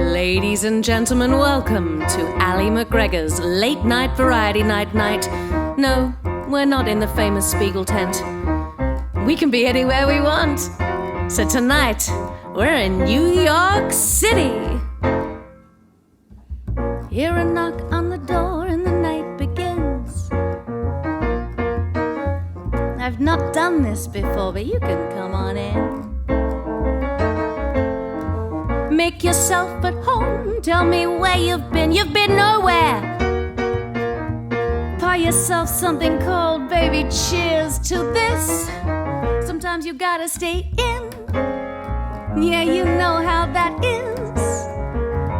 Ladies and gentlemen, welcome to Ali McGregor's Late-Night Variety-Nite night. No, we're not in the famous Spiegel tent. We can be anywhere we want. So tonight, we're in New York City. Hear a knock on the door and the night begins. I've not done this before, but you can come on in. Make yourself at home, tell me where you've been nowhere. Pour yourself something cold, baby, cheers to this. Sometimes you gotta stay in, yeah, you know how that is,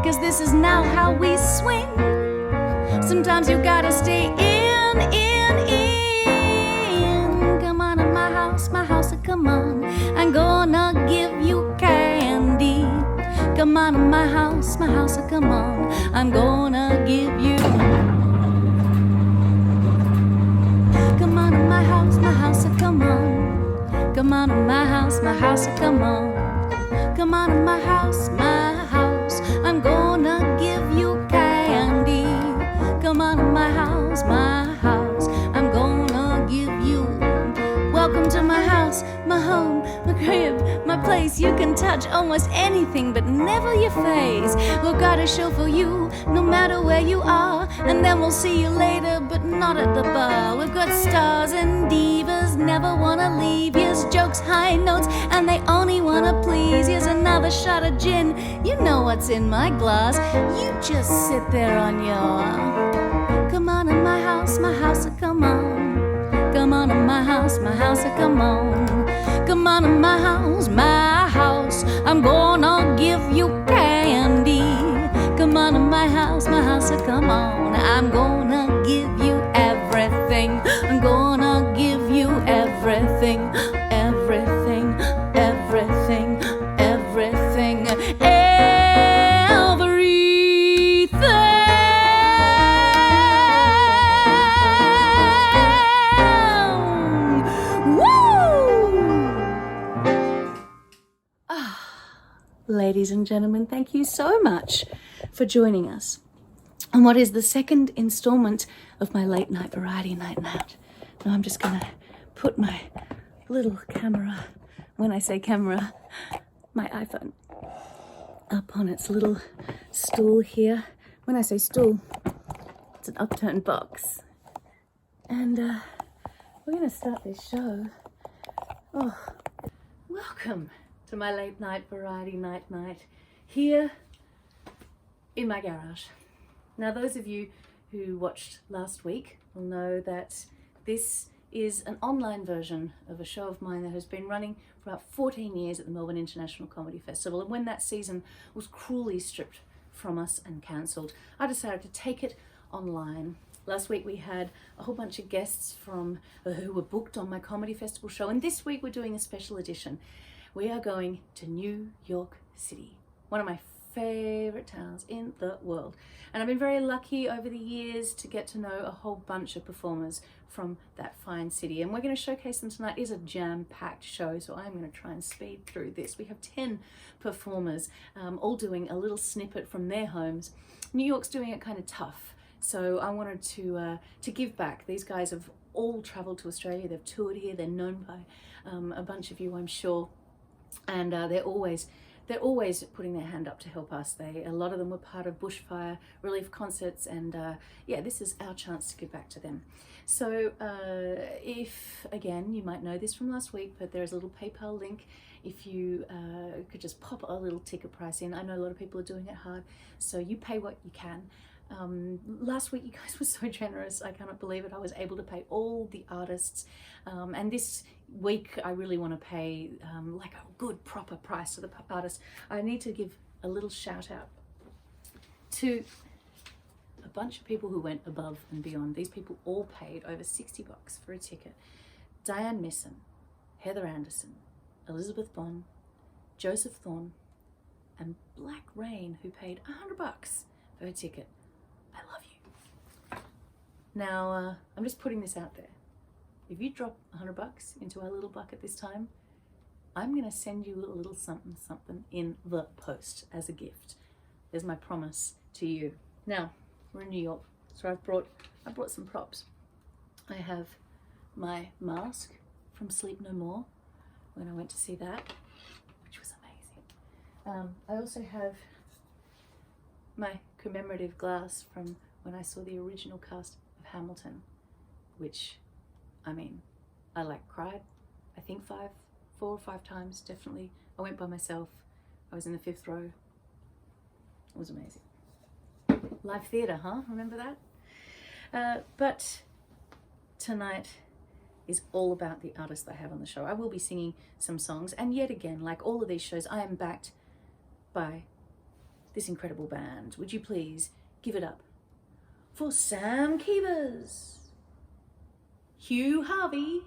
'cause this is now how we swing. Sometimes you gotta stay in. Come on to my house, come on, I'm gonna give you candy. Come on to my house, come on, I'm gonna give you. Come on to my house, come on. Come on to my house, come on. Come on to my house, I'm gonna give you candy. Come on to my house, I'm gonna give you. Welcome to my house, my home, my crib, my place. You can touch almost anything, but never your face. We've got a show for you, no matter where you are. And then we'll see you later, but not at the bar. We've got stars and divas, never wanna leave. Here's jokes, high notes, and they only wanna please. Here's another shot of gin, you know what's in my glass. You just sit there on your. Come on to my house, come on. Come on to my house, come on. Come on to my house, I'm gonna give you candy. Come on to my house, come on. I'm gonna give you everything. I'm gonna give you everything, everything, everything, everything, everything. Ladies and gentlemen, thank you so much for joining us on what is the second installment of my late-night Variety-Nite night. Now I'm just going to put my little camera, when I say camera, my iPhone, up on its little stool here. When I say stool, it's an upturned box. And we're going to start this show. Oh, welcome to my late-night Variety-Nite night here in my garage. Now, those of you who watched last week will know that this is an online version of a show of mine that has been running for about 14 years at the Melbourne International Comedy Festival. And when that season was cruelly stripped from us and cancelled, I decided to take it online. Last week we had a whole bunch of guests from who were booked on my comedy festival show, and this week we're doing a special edition. We are going to New York City, one of my favorite towns in the world. And I've been very lucky over the years to get to know a whole bunch of performers from that fine city. And we're going to showcase them tonight. It is a jam-packed show, so I'm going to try and speed through this. We have 10 performers, all doing a little snippet from their homes. New York's doing it kind of tough, so I wanted to give back. These guys have all traveled to Australia. They've toured here. They're known by a bunch of you, I'm sure. And they're always putting their hand up to help us. A lot of them were part of bushfire relief concerts, and yeah, this is our chance to give back to them. So if, again, you might know this from last week, but there is a little PayPal link. If you could just pop a little ticket price in. I know a lot of people are doing it hard, so you pay what you can. Last week you guys were so generous. I cannot believe it. I was able to pay all the artists, and this week I really want to pay like a good proper price to the artists. I need to give a little shout out to a bunch of people who went above and beyond. These people all paid over $60 for a ticket. Diane Misson, Heather Anderson, Elizabeth Bond, Joseph Thorne, and Black Rain, who paid $100 for a ticket. I love you. Now, I'm just putting this out there. If you drop $100 into our little bucket this time, I'm going to send you a little something in the post as a gift. There's my promise to you. Now, we're in New York, so I brought some props. I have my mask from Sleep No More when I went to see that, which was amazing. I also have my commemorative glass from when I saw the original cast of Hamilton, which, I mean, I cried, I think 4 or 5 times, definitely. I went by myself. I was in the 5th row. It was amazing. Live theatre, huh? Remember that? But tonight is all about the artists I have on the show. I will be singing some songs, and yet again, like all of these shows, I am backed by this incredible band. Would you please give it up for Sam Keevers, Hugh Harvey,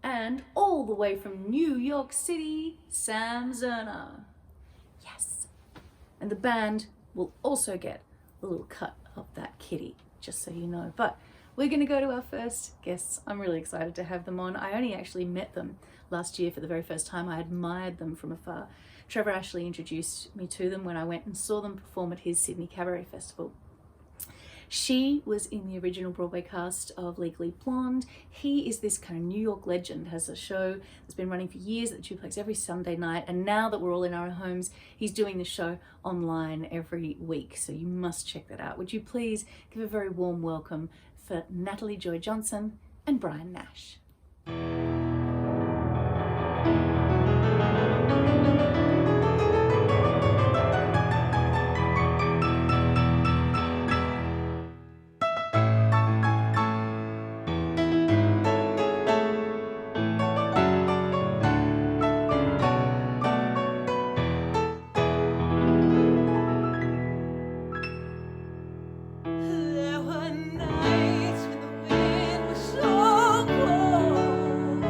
and all the way from New York City, Sam Zerner. Yes. And the band will also get a little cut of that kitty, just so you know. But we're going to go to our first guests. I'm really excited to have them on. I only actually met them last year for the very first time. I admired them from afar. Trevor Ashley introduced me to them when I went and saw them perform at his Sydney Cabaret Festival. She was in the original Broadway cast of Legally Blonde. He is this kind of New York legend, has a show that's been running for years at the Duplex every Sunday night. And now that we're all in our homes, he's doing the show online every week. So you must check that out. Would you please give a very warm welcome for Natalie Joy Johnson and Brian Nash. There were nights when the wind was so cold.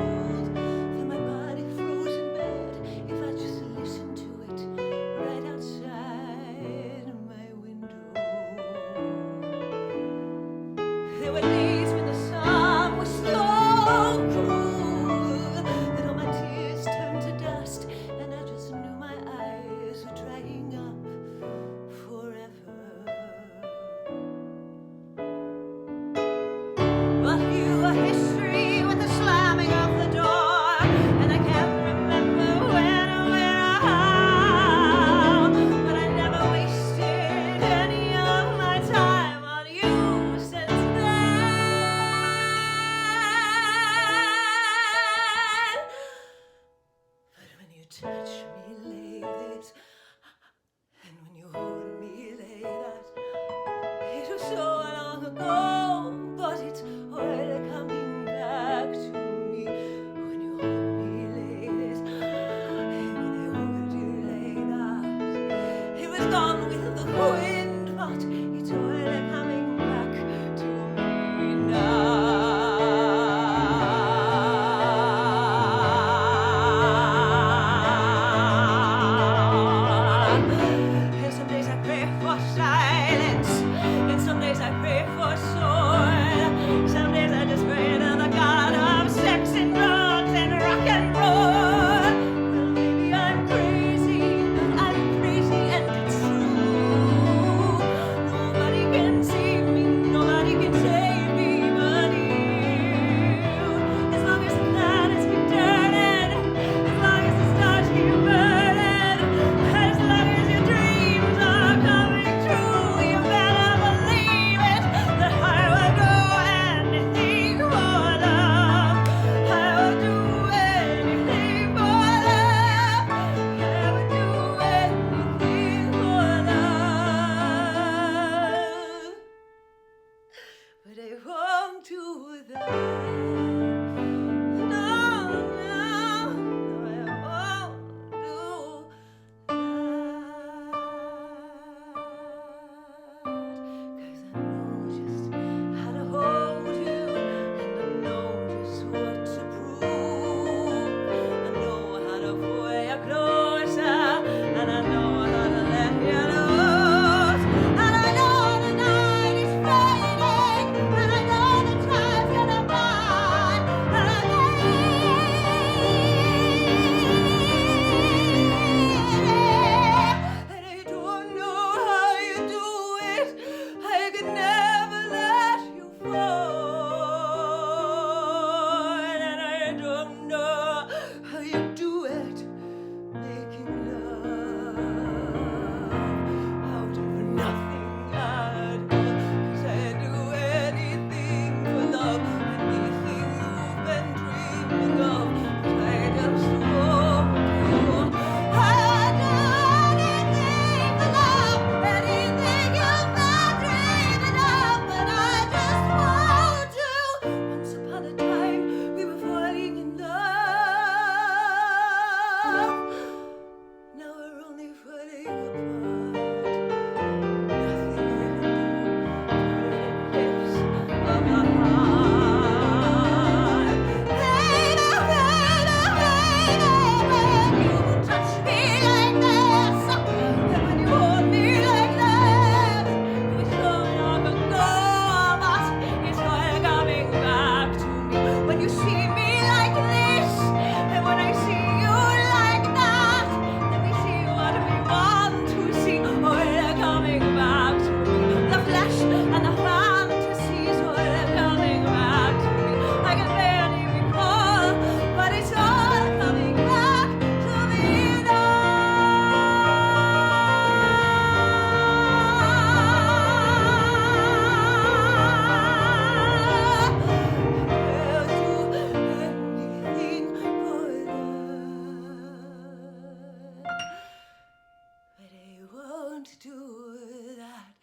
I won't do that.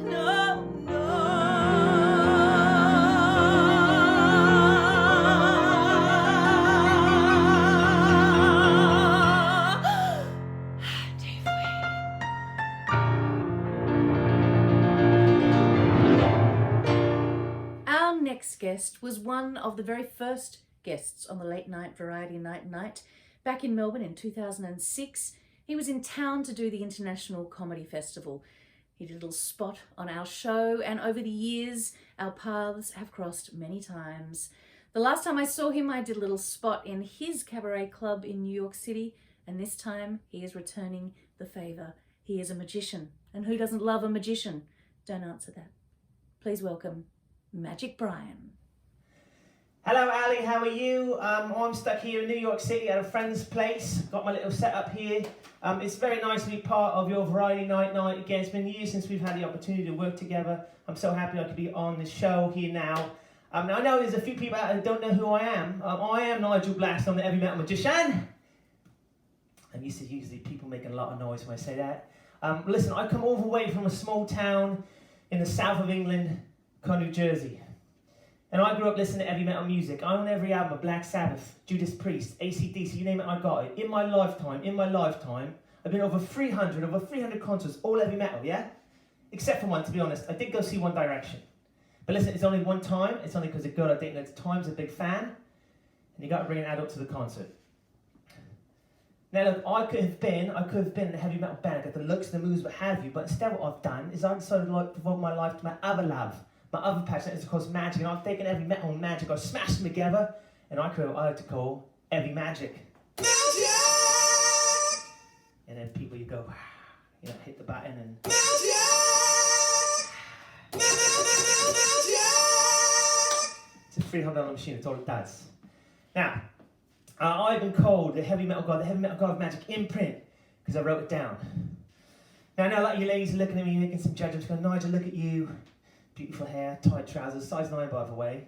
No, no. Our next guest was one of the very first guests on the Late-Nite Variety-Nite night back in Melbourne in 2006. He was in town to do the International Comedy Festival. He did a little spot on our show, and over the years, our paths have crossed many times. The last time I saw him, I did a little spot in his cabaret club in New York City, and this time he is returning the favour. He is a magician, and who doesn't love a magician? Don't answer that. Please welcome Magic Brian. Hello Ali, how are you? I'm stuck here in New York City at a friend's place. Got my little setup here. It's very nice to be part of your Variety-Nite night again. It's been years since we've had the opportunity to work together. I'm so happy I could be on the show here now. Now I know there's a few people out there that don't know who I am. I am Nigel Blast, I'm the heavy metal magician. I'm used to usually people making a lot of noise when I say that. Listen, I come all the way from a small town in the south of England called New Jersey. And I grew up listening to heavy metal music. I own every album of Black Sabbath, Judas Priest, AC/DC, you name it, I got it. In my lifetime, I've been over 300 concerts, all heavy metal, yeah? Except for one, to be honest. I did go see One Direction. But listen, it's only one time. It's only because a girl I think at the time's a big fan. And you got to bring an adult to the concert. Now look, I could have been in a heavy metal band, got the looks, the moves, what have you. But instead what I've done is I've decided to devote my life to my other love. My other passion is of course magic, and I've taken heavy metal and magic, I've smashed them together, and I create what I like to call heavy magic. Magic! And then people, you go, you know, hit the button and... Magic! It's a $300 machine, that's all it does. Now, I've been called the heavy metal god of magic imprint, because I wrote it down. Now I know a lot of you ladies are looking at me making some judgments, going, Nigel, look at you. Beautiful hair, tight trousers, size 9 by the way.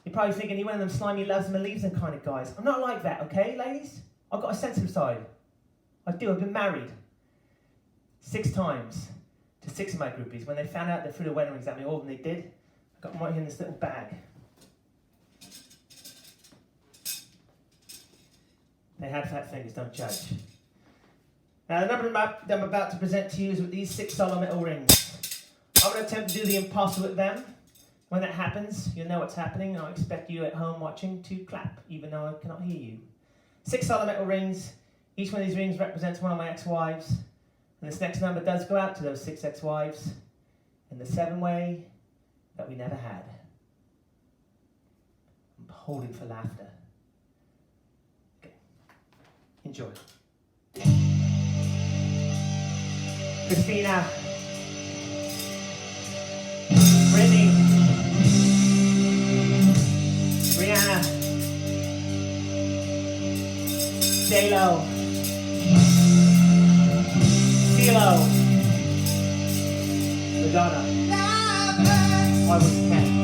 You're probably thinking you're one of them slimy loves them and leaves them kind of guys. I'm not like that, okay, ladies? I've got a sensitive side. I do, I've been married 6 times to 6 of my groupies. When they found out they threw the wedding rings at me, all of them they did, I got them right here in this little bag. They had fat fingers, don't judge. Now the number I'm about to present to you is with these 6 solid metal rings. I'm going to attempt to do the impossible with them. When that happens, you'll know what's happening, and I expect you at home watching to clap, even though I cannot hear you. 6 solid metal rings. Each one of these rings represents one of my ex-wives. And this next number does go out to those 6 ex-wives in the 7 way that we never had. I'm holding for laughter. Okay. Enjoy. Christina. Brittany, Rihanna, J-Lo, CeeLo, Madonna. I was 10.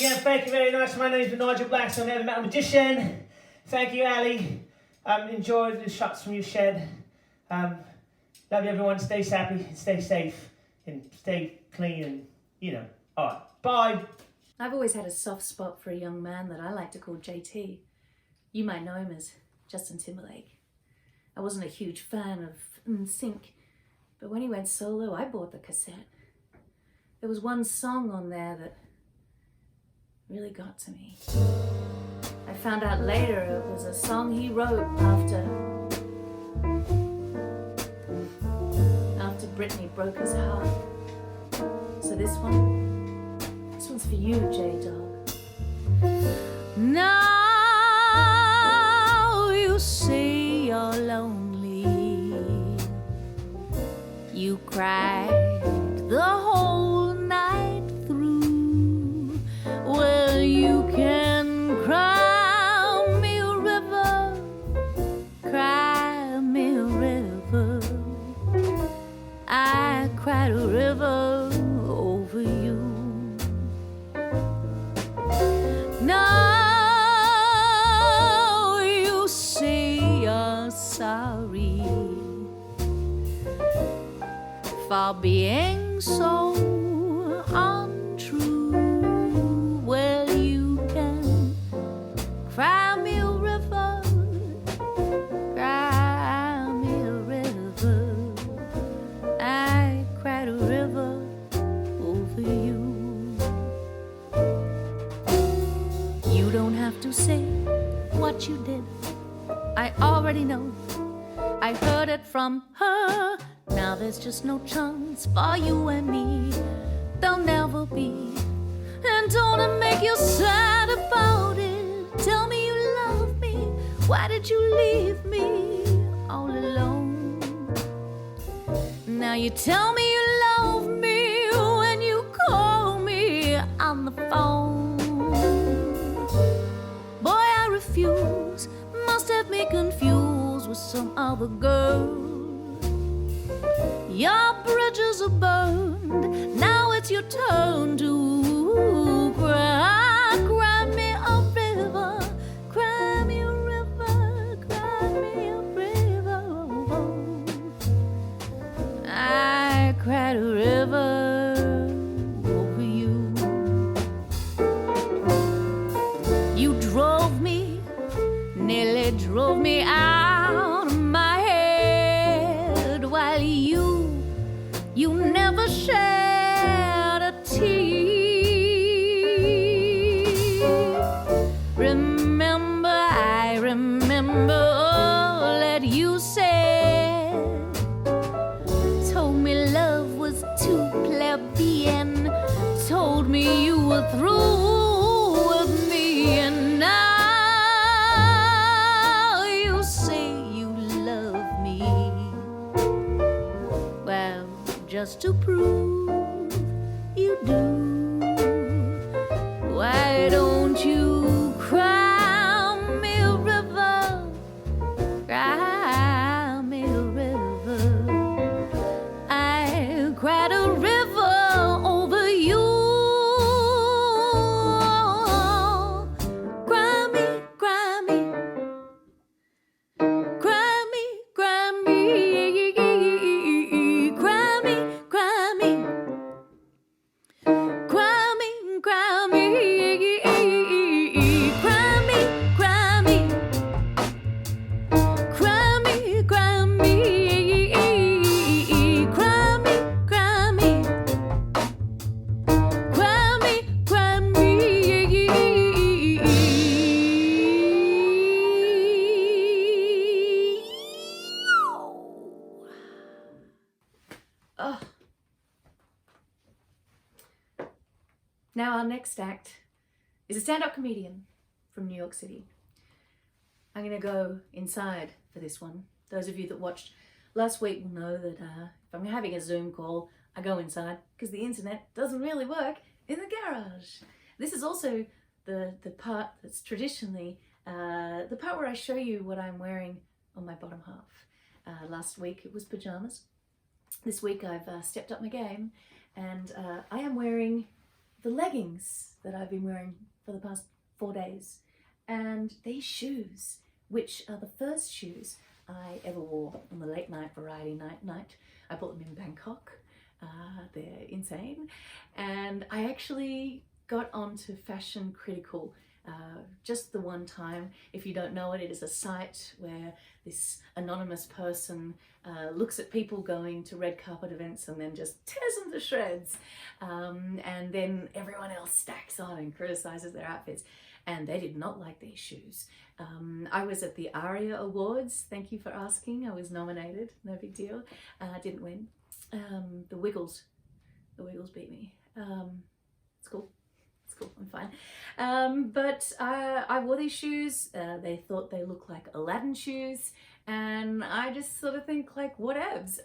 again, thank you very much. My name is Nigel Black, I'm a metal magician. Thank you, Ali. Enjoy the shots from your shed. Love you, everyone. Stay happy, stay safe, and stay clean, and, you know. All right, bye. I've always had a soft spot for a young man that I like to call JT. You might know him as Justin Timberlake. I wasn't a huge fan of NSYNC, but when he went solo, I bought the cassette. There was one song on there that really got to me. I found out later it was a song he wrote after Britney broke his heart. So this one's for you, J-Dog. Now you say you're lonely. You cried the whole night through. Well, you can cry me a river, cry me a river. I cried a river over you. Now you say you're sorry for being so untrue. Well, you can cry me a river, cry me a river. I cried a river over you. You don't have to say what you did. I already know. I heard it from her. Now there's just no chance for you and me. There'll never be. And don't make you sad about it. Tell me you love me. Why did you leave me all alone? Now you tell me you love me when you call me on the phone. Boy, I refuse. Must have me confused with some other girl. Your bridges are burned. Now it's your turn to cry. Cry me a river. Cry me a river. Cry me a river. I cried a river over you. You drove me, nearly drove me out of my head, while you never shed a tear. Remember, I remember all that you said. Told me love was too plebeian. Told me you were through with me. And now you say you love me. Well, just to prove you do, why don't you cry me a river? Cry me a river. I cried a river over you. Cry me, cry me. Cry me, cry me. Cry me, cry me. Cry me, cry me. Cry me, cry me. Cry me, cry me. Cry me, cry me. Cry me, cry me. Oh. Now our next act is a stand-up comedian from New York City. I'm going to go inside for this one. Those of you that watched last week will know that if I'm having a Zoom call, I go inside because the internet doesn't really work in the garage. This is also the part that's traditionally the part where I show you what I'm wearing on my bottom half. Last week it was pajamas. This week I've stepped up my game, and I am wearing the leggings that I've been wearing for the past 4 days, and these shoes, which are the first shoes I ever wore on the Late-Nite Variety-Nite night. I bought them in Bangkok. They're insane. And I actually got onto Fashion Critical just the one time. If you don't know it, it is a site where this anonymous person looks at people going to red carpet events and then just tears them to shreds. And then everyone else stacks on and criticizes their outfits. And they did not like these shoes. I was at the ARIA Awards. Thank you for asking. I was nominated. No big deal. Didn't win. The Wiggles beat me. It's cool. It's cool. I'm fine. But I wore these shoes. They thought they looked like Aladdin shoes, and I just sort of think like whatevs.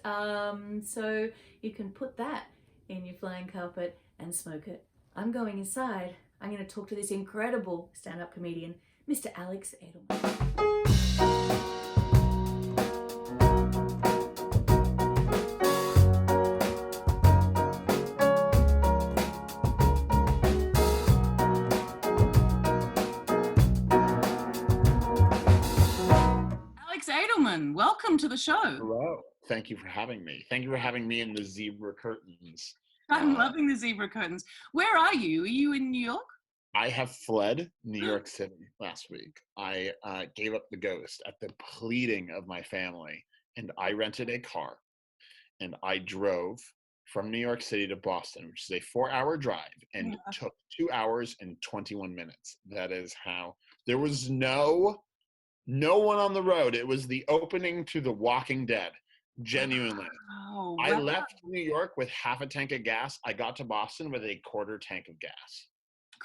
So you can put that in your flying carpet and smoke it. I'm going inside. I'm going to talk to this incredible stand-up comedian, Mr. Alex Edelman. Alex Edelman, welcome to the show. Hello. Thank you for having me. Thank you for having me in the zebra curtains. I'm loving the zebra curtains. Where are you? Are you in New York? I have fled New York City last week. I gave up the ghost at the pleading of my family, and I rented a car, and I drove from New York City to Boston, which is a 4-hour drive, and took 2 hours and 21 minutes. That is how there was no one on the road. It was the opening to The Walking Dead. Genuinely. Oh, wow. I left New York with half a tank of gas. I got to Boston with a quarter tank of gas.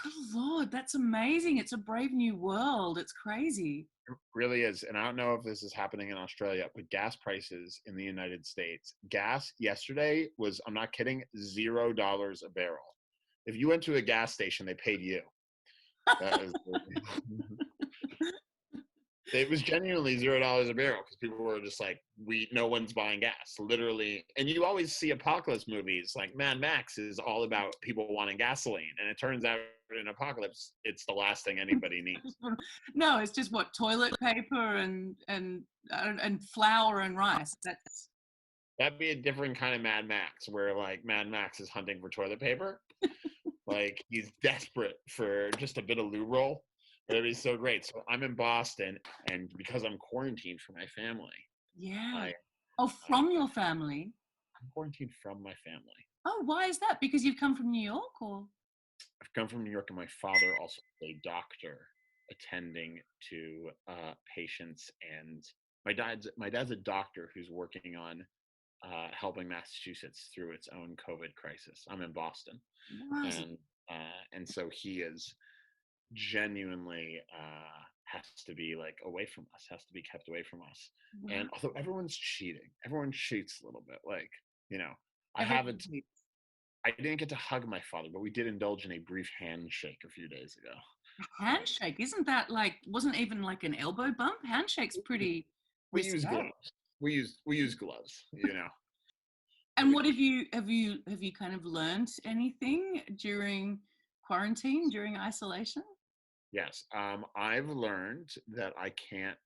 Good Lord, that's amazing. It's a brave new world. It's crazy. It really is. And I don't know if this is happening in Australia, but gas prices in the United States, gas yesterday was, I'm not kidding, $0 a barrel. If you went to a gas station, they paid you. That is It was genuinely $0 a barrel because people were just like, no one's buying gas, literally. And you always see apocalypse movies like Mad Max is all about people wanting gasoline. And it turns out in apocalypse, it's the last thing anybody needs. No, it's just what, toilet paper and flour and rice. That'd be a different kind of Mad Max where like Mad Max is hunting for toilet paper. Like he's desperate for just a bit of loo roll. It'd be so great. So I'm in Boston, and because I'm quarantined from my family. Yeah. From your family? I'm quarantined from my family. Oh, why is that? Because you've come from New York, or? I've come from New York, and my father also is a doctor attending to patients, and my dad's a doctor who's working on helping Massachusetts through its own COVID crisis. I'm in Boston, and so he is genuinely has to be like away from us, has to be kept away from us. Wow. And although everyone's cheating, everyone cheats a little bit. Like, I didn't get to hug my father, but we did indulge in a brief handshake a few days ago. A handshake? Isn't that like, wasn't even like an elbow bump? Handshake's pretty. We use gloves. We use gloves, And what have you kind of learned anything during quarantine, during isolation? Yes, I've learned that I can't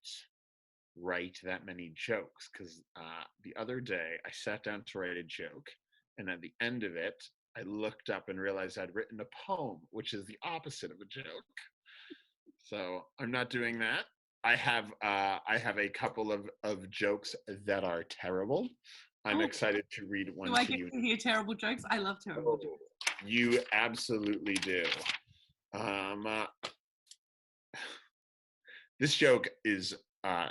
write that many jokes because the other day I sat down to write a joke, and at the end of it, I looked up and realized I'd written a poem, which is the opposite of a joke. So I'm not doing that. I have a couple of jokes that are terrible. I'm excited to read one to you. Do I get to hear terrible jokes? I love terrible jokes. You absolutely do. This joke is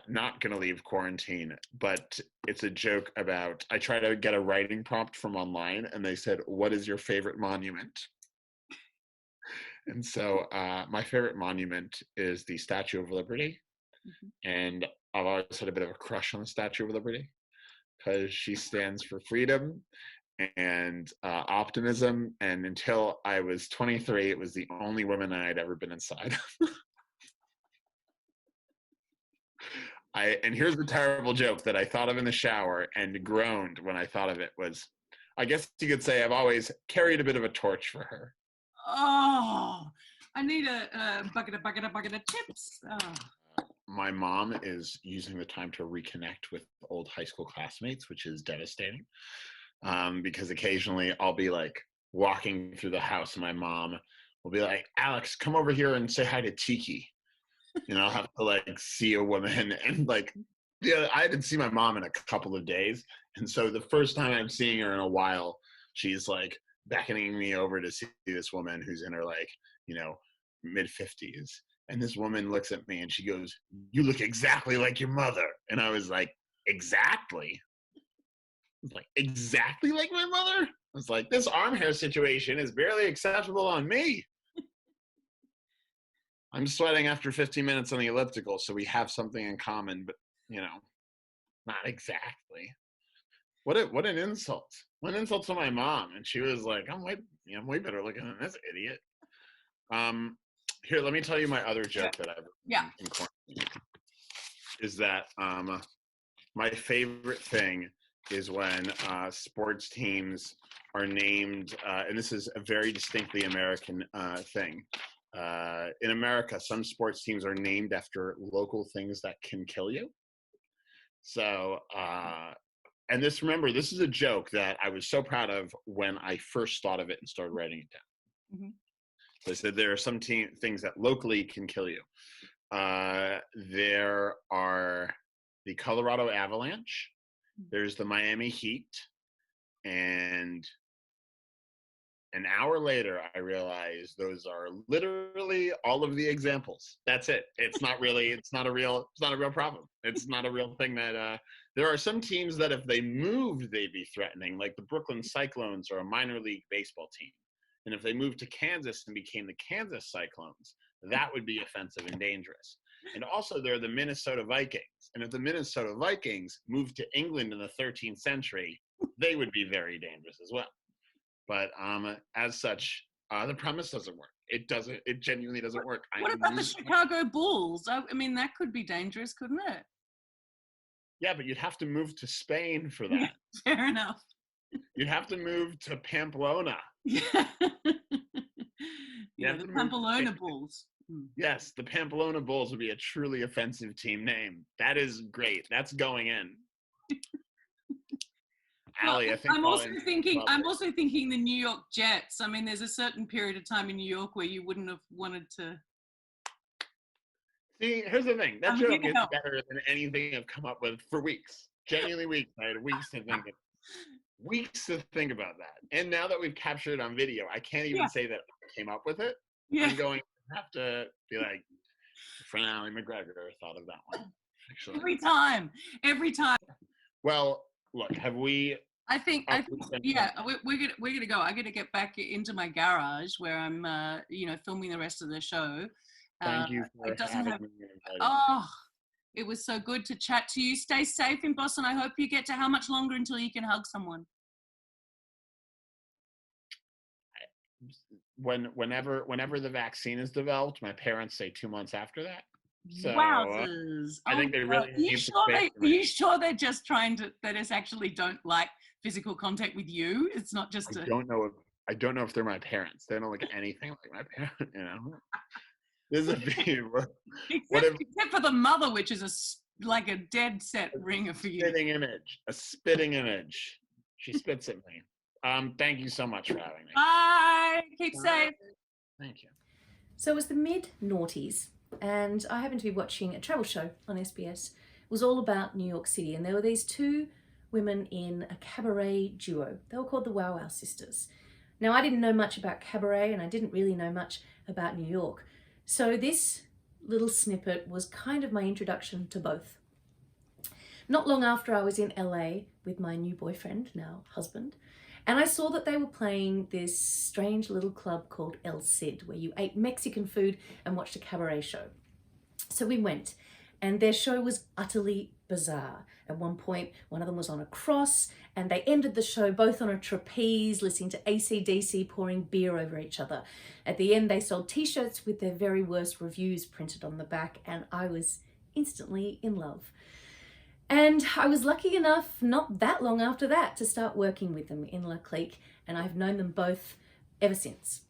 not going to leave quarantine, but it's a joke about, I tried to get a writing prompt from online, and they said, what is your favorite monument? And so my favorite monument is the Statue of Liberty. Mm-hmm. And I've always had a bit of a crush on the Statue of Liberty because she stands for freedom and optimism. And until I was 23, it was the only woman I'd ever been inside. And here's the terrible joke that I thought of in the shower and groaned when I thought of it was, I guess you could say I've always carried a bit of a torch for her. Oh, I need a bucket of chips. Oh. My mom is using the time to reconnect with old high school classmates, which is devastating. Because occasionally I'll be like walking through the house and my mom will be like, Alex, come over here and say hi to Tiki. I'll have to like see a woman and like, yeah, I didn't see my mom in a couple of days. And so the first time I'm seeing her in a while, she's like beckoning me over to see this woman who's in her like, mid 50s. And this woman looks at me and she goes, you look exactly like your mother. And I was like, exactly? Like, exactly like my mother? I was like, this arm hair situation is barely acceptable on me. I'm sweating after 15 minutes on the elliptical, so we have something in common, but, not exactly. What an insult. What an insult to my mom. And she was like, I'm way better looking than this idiot. Here, let me tell you my other joke that I've in quarantine. Is that my favorite thing is when sports teams are named, and this is a very distinctly American thing. In America, some sports teams are named after local things that can kill you. So, and this is a joke that I was so proud of when I first thought of it and started writing it down. Mm-hmm. So I said there are some things that locally can kill you. There are the Colorado Avalanche, there's the Miami Heat, and an hour later, I realized those are literally all of the examples. That's it. It's not a real problem. It's not a real thing that, there are some teams that if they moved, they'd be threatening, like the Brooklyn Cyclones are a minor league baseball team. And if they moved to Kansas and became the Kansas Cyclones, that would be offensive and dangerous. And also there are the Minnesota Vikings. And if the Minnesota Vikings moved to England in the 13th century, they would be very dangerous as well. But as such, the premise doesn't work. It genuinely doesn't work. What about the Chicago Bulls? I mean, that could be dangerous, couldn't it? Yeah, but you'd have to move to Spain for that. Yeah, fair enough. You'd have to move to Pamplona. Yeah. The Pamplona Bulls. Yes, the Pamplona Bulls would be a truly offensive team name. That is great. That's going in. Ali, I think I'm also thinking the New York Jets. I mean, there's a certain period of time in New York where you wouldn't have wanted to. See, here's the thing. That joke is better than anything I've come up with for weeks. Genuinely weeks. I had weeks to think about that. And now that we've captured it on video, I can't even say that I came up with it. Yeah. I'm going to have to be like, friend Ali McGregor thought of that one. Actually. Every time. Well, look, have we? I think we're gonna go. I'm gonna get back into my garage where I'm, filming the rest of the show. Thank you for having me. It was so good to chat to you. Stay safe in Boston. I hope you get to how much longer until you can hug someone? Whenever the vaccine is developed, my parents say 2 months after that. So wowzers. I think they really Are you sure they're just they just actually don't like physical contact with you? It's not just I don't know if they're my parents. They don't look anything like my parents, This is a big except for the mother, which is like a dead set ringer for you. A spitting image. She spits at me. Thank you so much for having me. Bye. Keep safe. Thank you. So it was the mid-noughties, and I happened to be watching a travel show on SBS. It was all about New York City, and there were these two women in a cabaret duo. They were called the Wow Wow Sisters. Now, I didn't know much about cabaret, and I didn't really know much about New York. So this little snippet was kind of my introduction to both. Not long after, I was in LA with my new boyfriend, now husband, and I saw that they were playing this strange little club called El Cid, where you ate Mexican food and watched a cabaret show. So we went, and their show was utterly bizarre. At one point, one of them was on a cross, and they ended the show both on a trapeze, listening to AC/DC, pouring beer over each other. At the end, they sold t-shirts with their very worst reviews printed on the back, and I was instantly in love. And I was lucky enough, not that long after that, to start working with them in La Clique, and I've known them both ever since.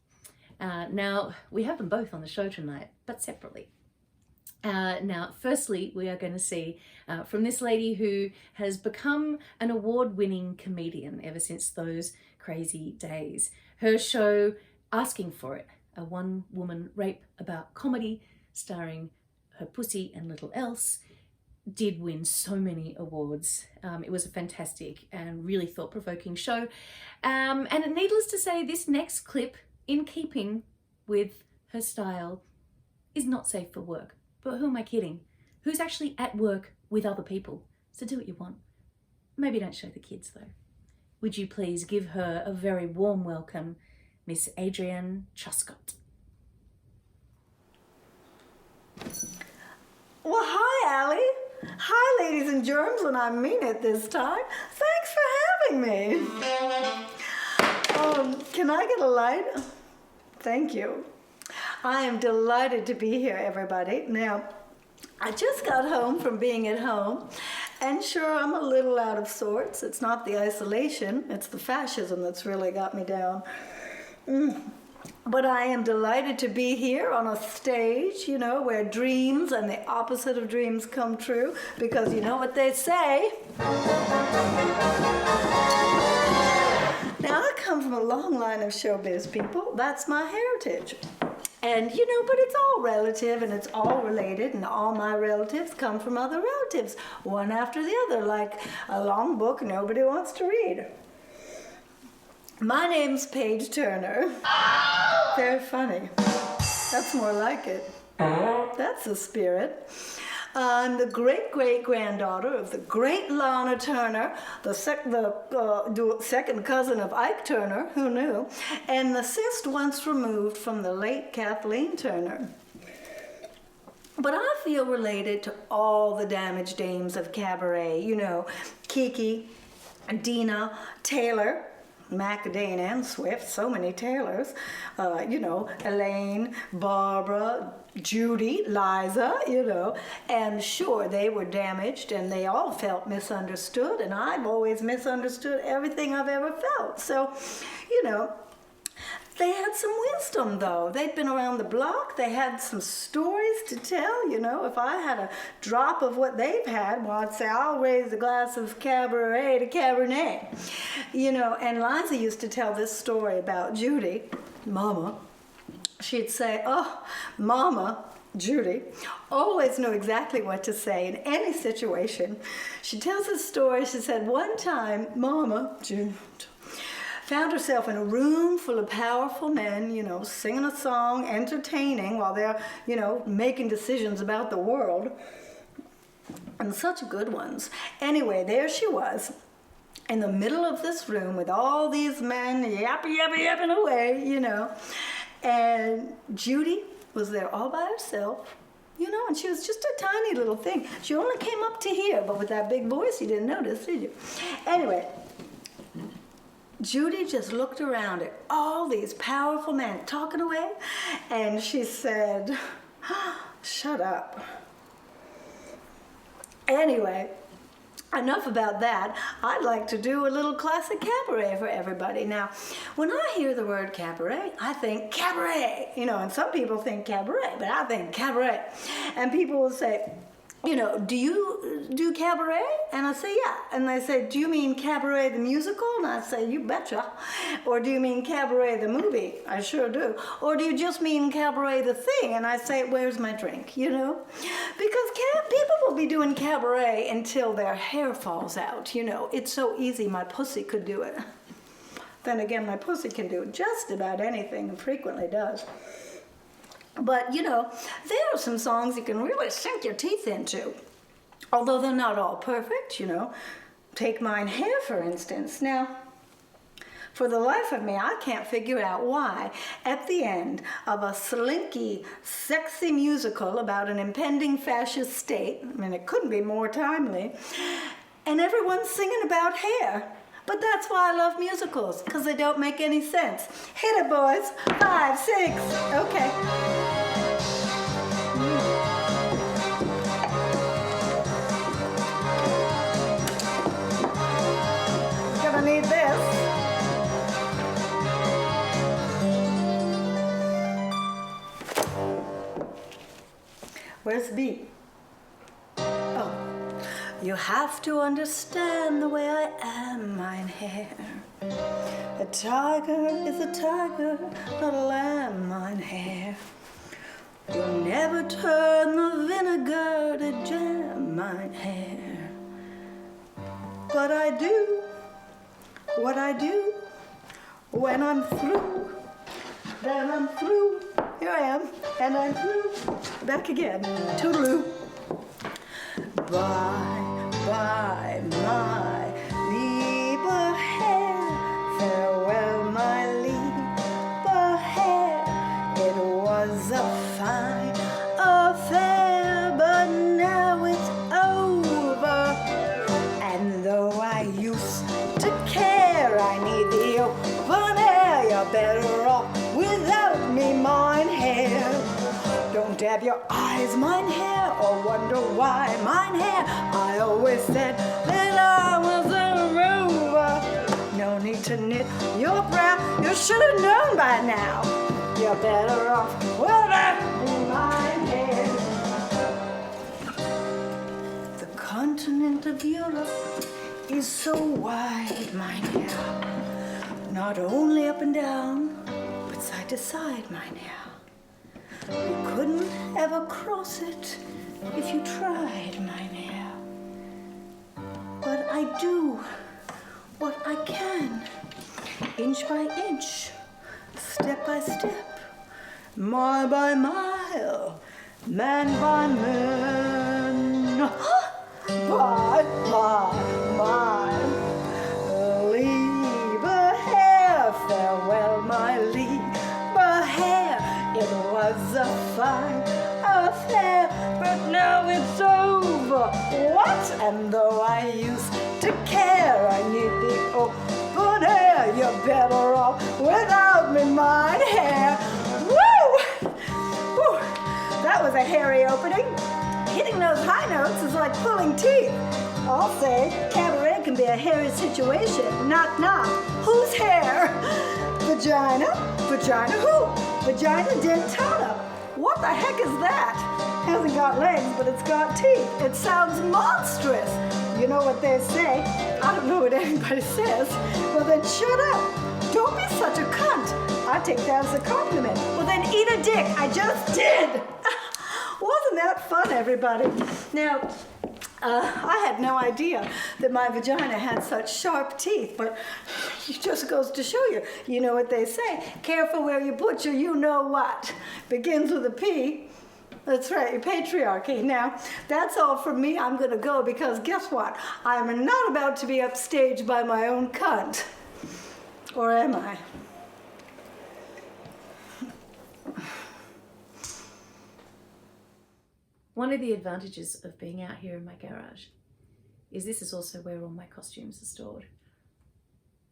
Now, we have them both on the show tonight, but separately. Now, firstly, we are going to see from this lady who has become an award-winning comedian ever since those crazy days. Her show, Asking For It, a one-woman rape about comedy starring her pussy and little else, did win so many awards. It was a fantastic and really thought-provoking show. And needless to say, this next clip, in keeping with her style, is not safe for work. But who am I kidding? Who's actually at work with other people? So do what you want. Maybe don't show the kids though. Would you please give her a very warm welcome, Miss Adrienne Truscott. Well, hi, Ali. Hi, ladies and germs, and I mean it this time. Thanks for having me. Can I get a light? Thank you. I am delighted to be here, everybody. Now, I just got home from being at home, and sure, I'm a little out of sorts. It's not the isolation, it's the fascism that's really got me down. But I am delighted to be here on a stage, you know, where dreams and the opposite of dreams come true, because you know what they say. Now, I come from a long line of showbiz people. That's my heritage. And, you know, but it's all relative and it's all related, and all my relatives come from other relatives, one after the other, like a long book nobody wants to read. My name's Paige Turner. Very funny. That's more like it. That's the spirit. I'm the great-great-granddaughter of the great Lana Turner, the second cousin of Ike Turner, who knew, and the sixth once removed from the late Kathleen Turner. But I feel related to all the damaged dames of cabaret, you know, Kiki, Dina, Taylor, Macadane and Swift, so many Taylors, you know, Elaine, Barbara, Judy, Liza, you know, and sure, they were damaged and they all felt misunderstood, and I've always misunderstood everything I've ever felt. So, you know, they had some wisdom, though. They'd been around the block. They had some stories to tell, you know. If I had a drop of what they've had, well, I'd say, I'll raise a glass of Cabaret to Cabernet. You know, and Liza used to tell this story about Judy, Mama. She'd say, oh, Mama, Judy, always knew exactly what to say in any situation. She tells this story. She said, one time, Mama, Judy, found herself in a room full of powerful men, you know, singing a song, entertaining while they're, you know, making decisions about the world. And such good ones. Anyway, there she was, in the middle of this room with all these men yapping away, you know. And Judy was there all by herself, you know, and she was just a tiny little thing. She only came up to here, but with that big voice, you didn't notice, did you? Anyway, Judy just looked around at all these powerful men talking away, and she said, shut up. Anyway, enough about that. I'd like to do a little classic cabaret for everybody. Now, when I hear the word cabaret, I think cabaret, you know, and some people think cabaret, but I think cabaret. And people will say, you know, do you do cabaret? And I say, yeah. And they say, do you mean Cabaret the musical? And I say, you betcha. Or do you mean Cabaret the movie? I sure do. Or do you just mean Cabaret the thing? And I say, where's my drink, you know? Because people will be doing cabaret until their hair falls out, you know. It's so easy, my pussy could do it. Then again, my pussy can do just about anything, and frequently does. But, you know, there are some songs you can really sink your teeth into, although they're not all perfect, you know. Take Mine Hair, for instance. Now, for the life of me, I can't figure out why, at the end of a slinky, sexy musical about an impending fascist state, I mean, it couldn't be more timely, and everyone's singing about hair. But that's why I love musicals, because they don't make any sense. Hit it, boys. 5, 6. Okay. Gonna need this. Where's the beat? Oh. You have to understand the way I am, mine hair. A tiger is a tiger, not a lamb, mine hair. You'll never turn the vinegar to jam, mine hair. But I do what I do. When I'm through, then I'm through. Here I am, and I'm through. Back again. Toodaloo. Bye, bye, my lieber Herr. Farewell, my lieber Herr. It was a fine affair, but now it's over. And though I used to care, I need the open air. You're better off without me, mine hair. Don't dab your eyes, mine hair, or wonder why, mine hair. I always said that I was a rover. No need to knit your brow, you should have known by now. You're better off without me, mine hair. The continent of Europe is so wide, mine hair. Not only up and down, but side to side, mine hair. You couldn't ever cross it if you tried, mine hair. But I do what I can, inch by inch, step by step, mile by mile, man by man. Bye, bye, bye. Lieber Herr, farewell, my lieber Herr. It was a fine affair, but now it's over. What? And though I used to care, I need the open air. You're better off without me, mine hair. Woo! Woo! That was a hairy opening. Hitting those high notes is like pulling teeth. I'll say cabaret can be a hairy situation. Knock, knock. Whose hair? Vagina? Vagina who? Vagina dentata. What the heck is that? Hasn't got legs, but it's got teeth. It sounds monstrous. You know what they say. I don't know what anybody says. Well, then shut up. Don't be such a cunt. I take that as a compliment. Well, then eat a dick. I just did. Wasn't that fun, everybody? Now, I had no idea that my vagina had such sharp teeth, but it just goes to show you. You know what they say. Careful where you put your you-know-what. Begins with a P. That's right, your patriarchy. Now, that's all from me. I'm going to go because guess what? I'm not about to be upstaged by my own cunt. Or am I? One of the advantages of being out here in my garage is this is also where all my costumes are stored.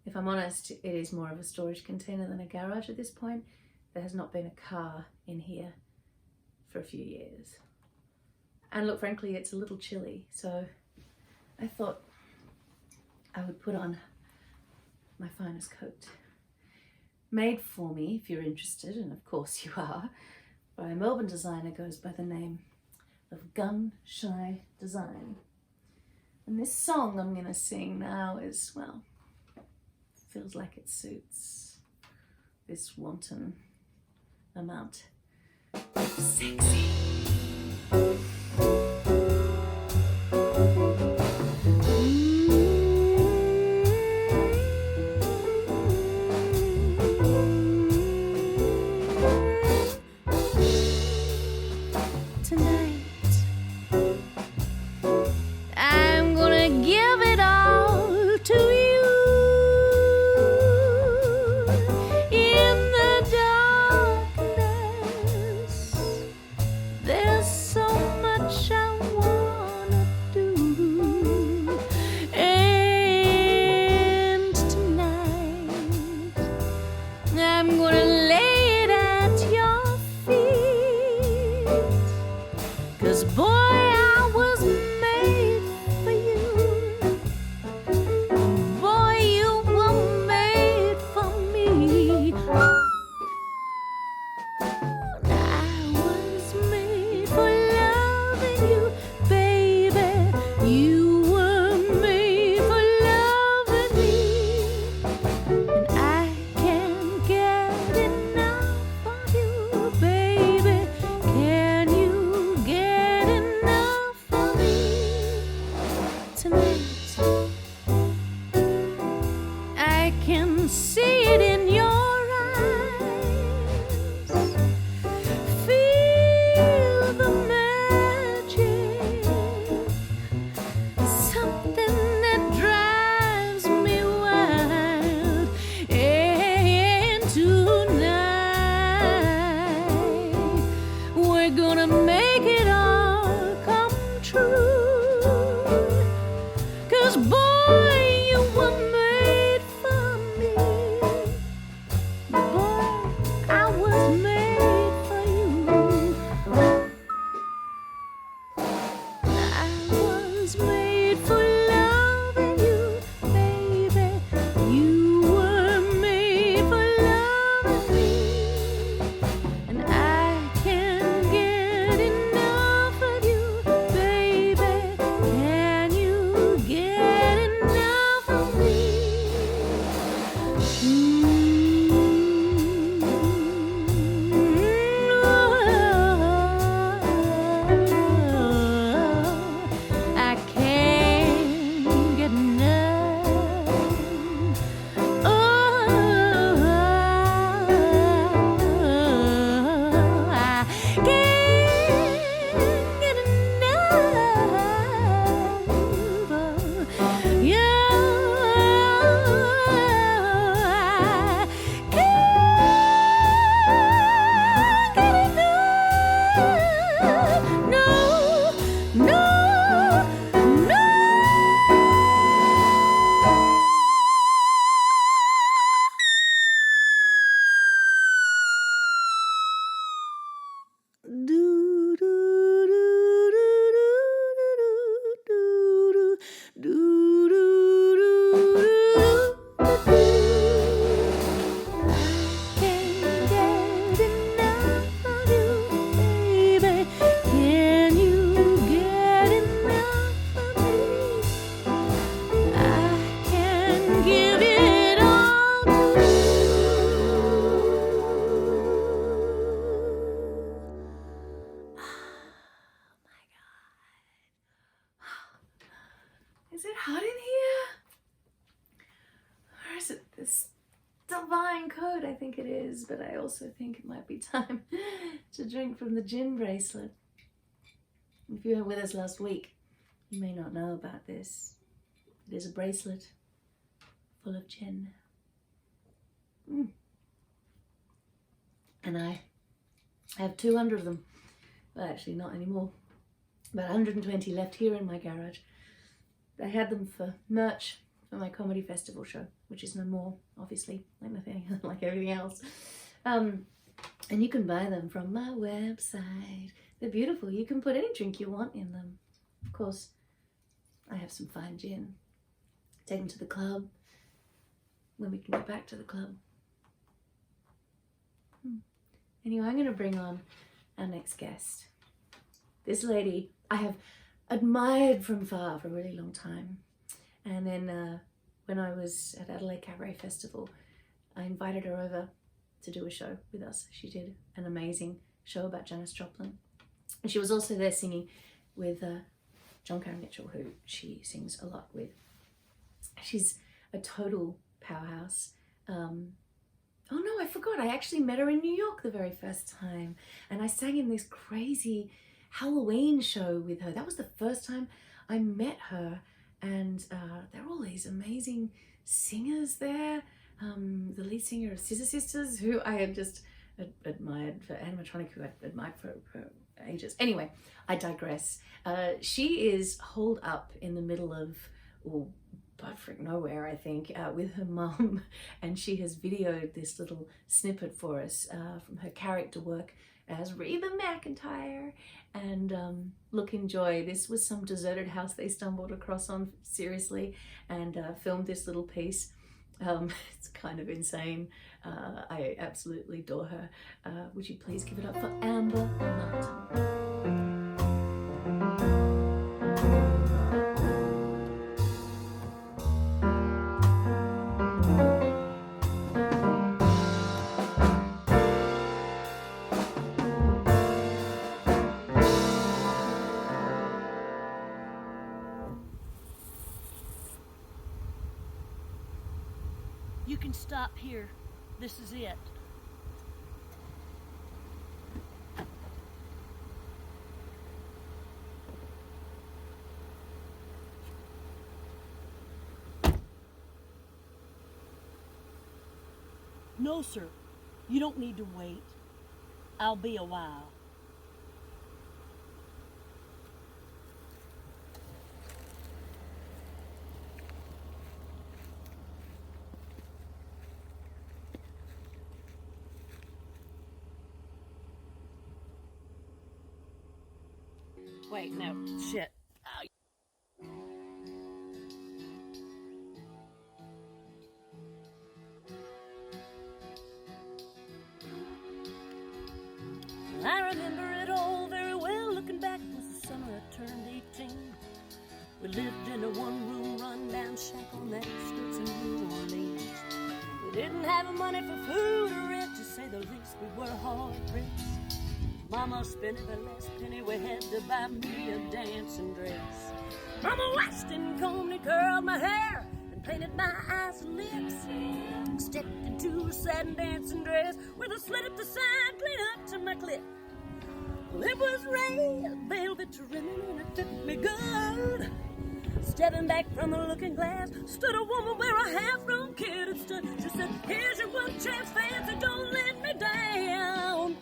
If I'm honest, it is more of a storage container than a garage at this point. There has not been a car in here for a few years. And look, frankly, it's a little chilly, so I thought I would put on my finest coat. Made for me, if you're interested, and of course you are, by a Melbourne designer goes by the name of Gun Shy Design. And this song I'm going to sing now is, well, feels like it suits this wanton amount of sexy. I can see it in your eyes. Feel the magic, something that drives me wild. And tonight we're gonna make it all come true. 'Cause boy, you were made for me. Boy, I was made for you. I was made for loving you, baby. You were made for loving me. And I can't get enough of you, baby. Can you get enough of me? I can't get enough. I can't get enough of you. I can't get enough. No, no, no. Do do do do do do do do do do. I can't get enough of you, baby. Can you get enough of me? I can give it all to you. Is it hot in here? Or is it this divine code? I think it is, but I also think it might be time to drink from the gin bracelet. If you were with us last week, you may not know about this. It is a bracelet full of gin. And I have 200 of them. Well, actually not anymore. About 120 left here in my garage. I had them for merch for my comedy festival show, which is no more, obviously, like nothing, like everything else. And you can buy them from my website. They're beautiful. You can put any drink you want in them. Of course, I have some fine gin. Take them to the club when we can get back to the club. Anyway, I'm going to bring on our next guest. This lady I have admired from far for a really long time. And then when I was at Adelaide Cabaret Festival, I invited her over to do a show with us. She did an amazing show about Janis Joplin. And she was also there singing with John Karen Mitchell, who she sings a lot with. She's a total powerhouse. Oh no, I forgot. I actually met her in New York the very first time. And I sang in this crazy Halloween show with her. That was the first time I met her. And there were all these amazing singers there. The lead singer of Scissor Sisters, who I had just admired for, animatronic, who I admired for ages. Anyway, I digress. She is holed up in the middle of, butt nowhere, I think, with her mum, and she has videoed this little snippet for us from her character work as Reba McEntire. And look, enjoy. This was some deserted house they stumbled across on, seriously, and filmed this little piece. It's kind of insane. I absolutely adore her. Would you please give it up for Amber Martin? You can stop here. This is it. No, sir. You don't need to wait. I'll be a while. Wait, no, shit. I remember it all very well. Looking back, it was the summer I turned 18. We lived in a one-room run-down shack on the outskirts of New Orleans. We didn't have money for food or rent, to say the least. We were hard-pressed. Mama spent every last penny we had to buy me a dancing dress. Mama washed and combed and curled my hair and painted my eyes and lips. Stepped into a satin dancing dress with a slit up the side, clean up to my clit. Well, it was red velvet trimming and it fit me good. Stepping back from the looking glass stood a woman where a half-grown kid had stood. She said, "Here's your one chance, fancy, don't let me down.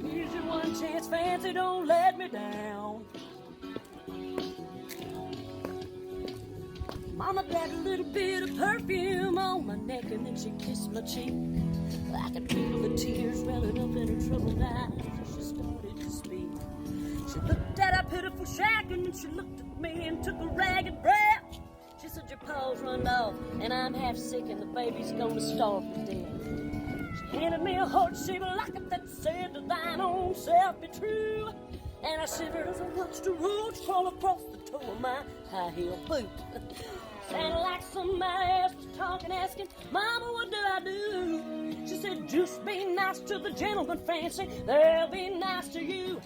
Here's your one chance, fancy, don't let me down." Mama dabbed a little bit of perfume on my neck and then she kissed my cheek. I could feel the tears welling up in her troubled eyes as she started to speak. She looked at our pitiful shack and then she looked at me and took a ragged breath. She said, "Your paws run off and I'm half sick and the baby's gonna starve to death." She handed me a heart-shaped locket that said, "To thine own self be true." And I shivered as I watched a roach crawl across the toe of my high-heel boot. Sounded like somebody else was talking, asking, "Mama, what do I do?" She said, "Just be nice to the gentleman, fancy, they'll be nice to you."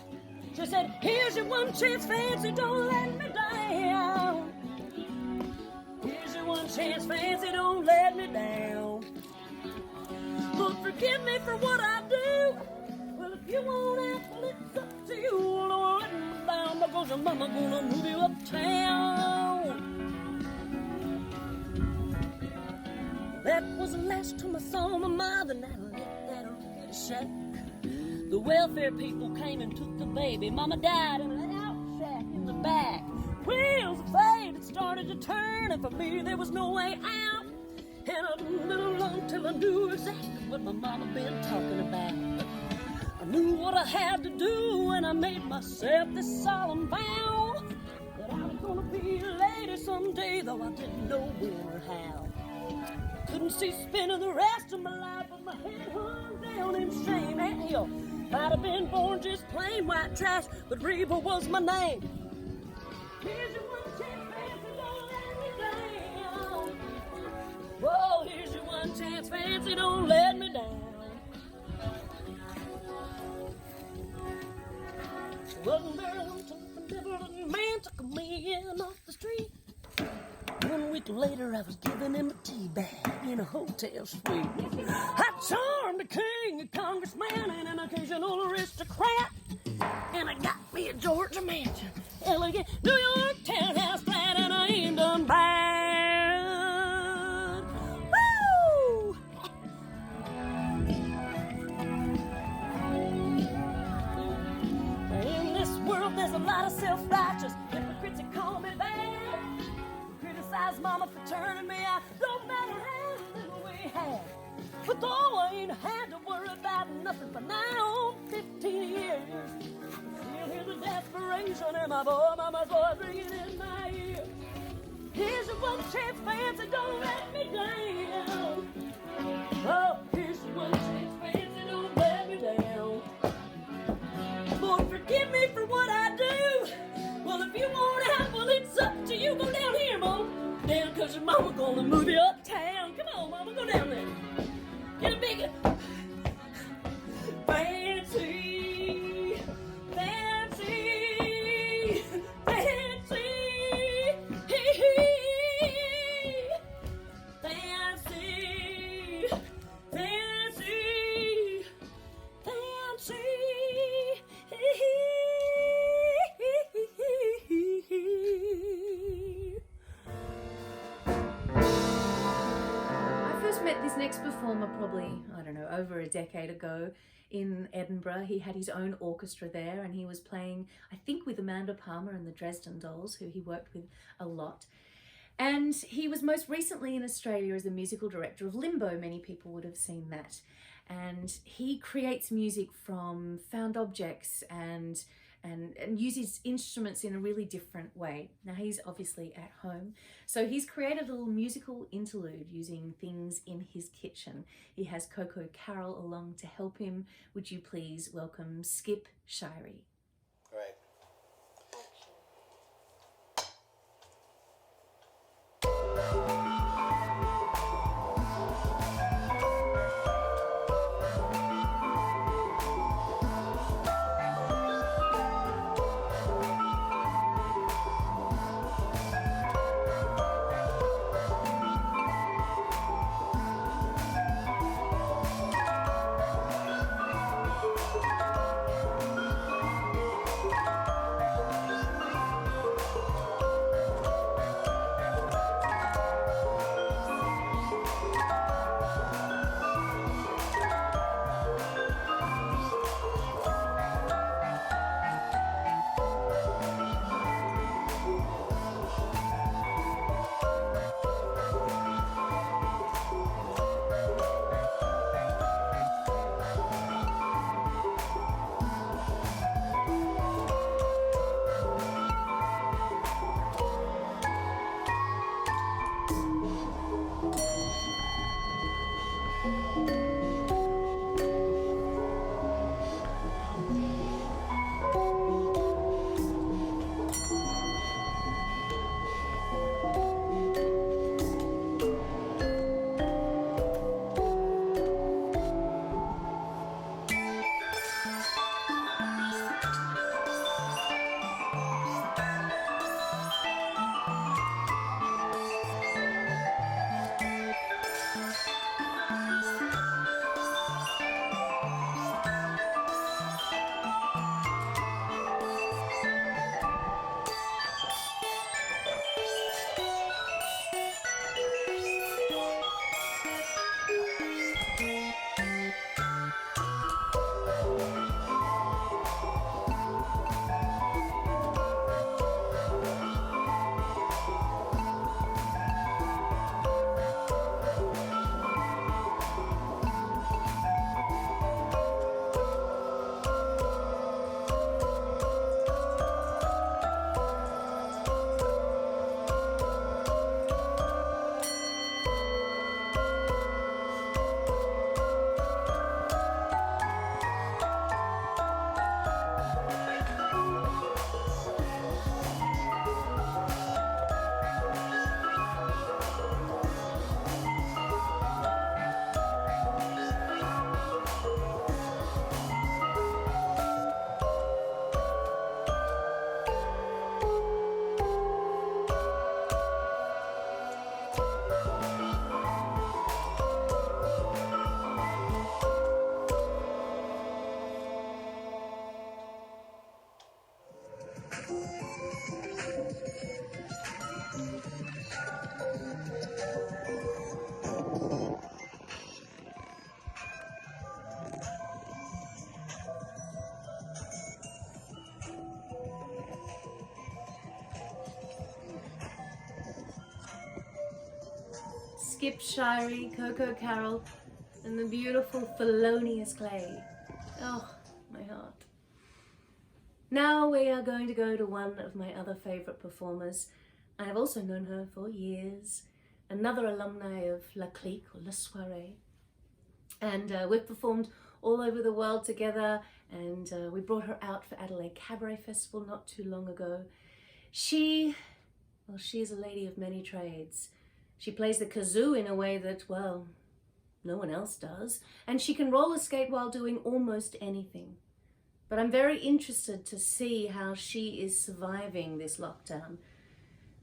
She said, "Here's your one chance, fancy, don't let me down. Here's your one chance, fancy, don't let me down. Lord, forgive me for what I do. Well, if you want out, well, it's up to you. Don't let me down, because your mama gonna move you uptown." That was the last time I saw my mother, and I left that red shack. The welfare people came and took the baby. Mama died in an outshack in the back. Wheels of fate had started to turn, and for me there was no way out. And I lived along till I knew exactly what my mama been talking about. I knew what I had to do, and I made myself this solemn vow that I was gonna be a lady someday, though I didn't know when or how. Couldn't see spending the rest of my life with my head hung down in shame. And hell, might have been born just plain white trash, but Reba was my name. Here's your one chance, fancy, don't let me down. Whoa, here's your one chance, fancy, don't let me down. Wasn't very long till the little man took me in off the street. 1 week later, I was giving him a tea bag in a hotel suite. I charmed a king, a congressman, and an occasional aristocrat. And I got me a Georgia mansion, elegant New York townhouse flat, and I ain't done bad. Woo! In this world, there's a lot of self-righteous hypocrites that call me bad. Criticize mama for turning me out, don't matter how little we had. But though I ain't had to worry about nothing for now, 15 years, still hear the desperation in my mama's voice ringing in my ear. Here's your one chance, fancy, don't let me down. Oh, here's your one chance, fancy, don't let me down. Lord, forgive me for what I do. Well, if you want out, well, it's up to you. Go down here, Mom. Down, because your mama gonna move you uptown. Come on, Mama, go down there. Get a big fancy, fancy, fancy, fancy. met this next performer probably, I don't know, over a decade ago in Edinburgh. He had his own orchestra there and he was playing, I think, with Amanda Palmer and the Dresden Dolls, who he worked with a lot. And he was most recently in Australia as the musical director of Limbo. Many people would have seen that. And he creates music from found objects and uses instruments in a really different way. Now he's obviously at home, so he's created a little musical interlude using things in his kitchen. He has Coco Carroll along to help him. Would you please welcome Skip Shirey? Great. Skip Shirey, Coco Carroll, and the beautiful Thelonious Clay. Oh, my heart. Now we are going to go to one of my other favourite performers. I have also known her for years, another alumni of La Clique or La Soirée. And we've performed all over the world together, and we brought her out for Adelaide Cabaret Festival not too long ago. She is a lady of many trades. She plays the kazoo in a way that, well, no one else does. And she can roller skate while doing almost anything. But I'm very interested to see how she is surviving this lockdown,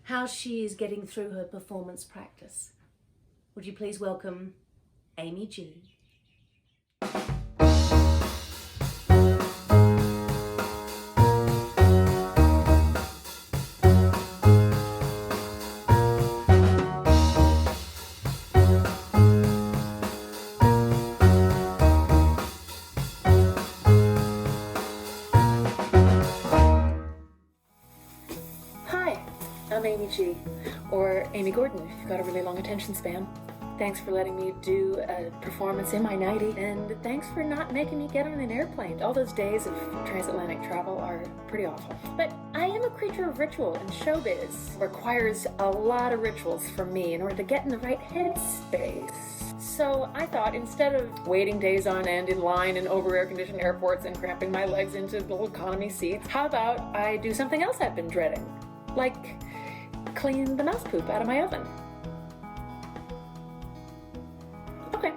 how she is getting through her performance practice. Would you please welcome Amy G. I'm Amy G, or Amy Gordon if you've got a really long attention span. Thanks for letting me do a performance in my nightie, and thanks for not making me get on an airplane. All those days of transatlantic travel are pretty awful. But I am a creature of ritual, and showbiz requires a lot of rituals from me in order to get in the right headspace. So I thought, instead of waiting days on end in line in over-air-conditioned airports and cramping my legs into little economy seats, how about I do something else I've been dreading? Like clean the mouse poop out of my oven. Okay.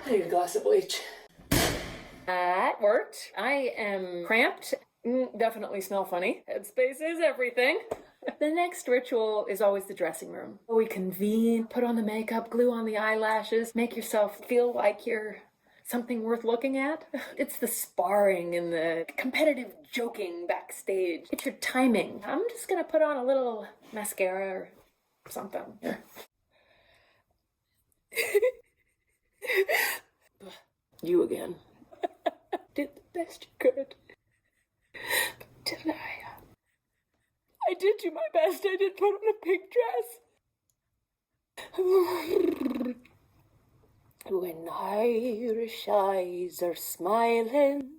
I need a glass of bleach. That worked. I am cramped. Definitely smell funny. Headspace is everything. The next ritual is always the dressing room. We convene, put on the makeup, glue on the eyelashes, make yourself feel like you're something worth looking at. It's the sparring and the competitive joking backstage. It's your timing. I'm just gonna put on a little mascara or something. You again. Did the best you could. But did I did do my best. I did put on a pink dress. When Irish eyes are smiling,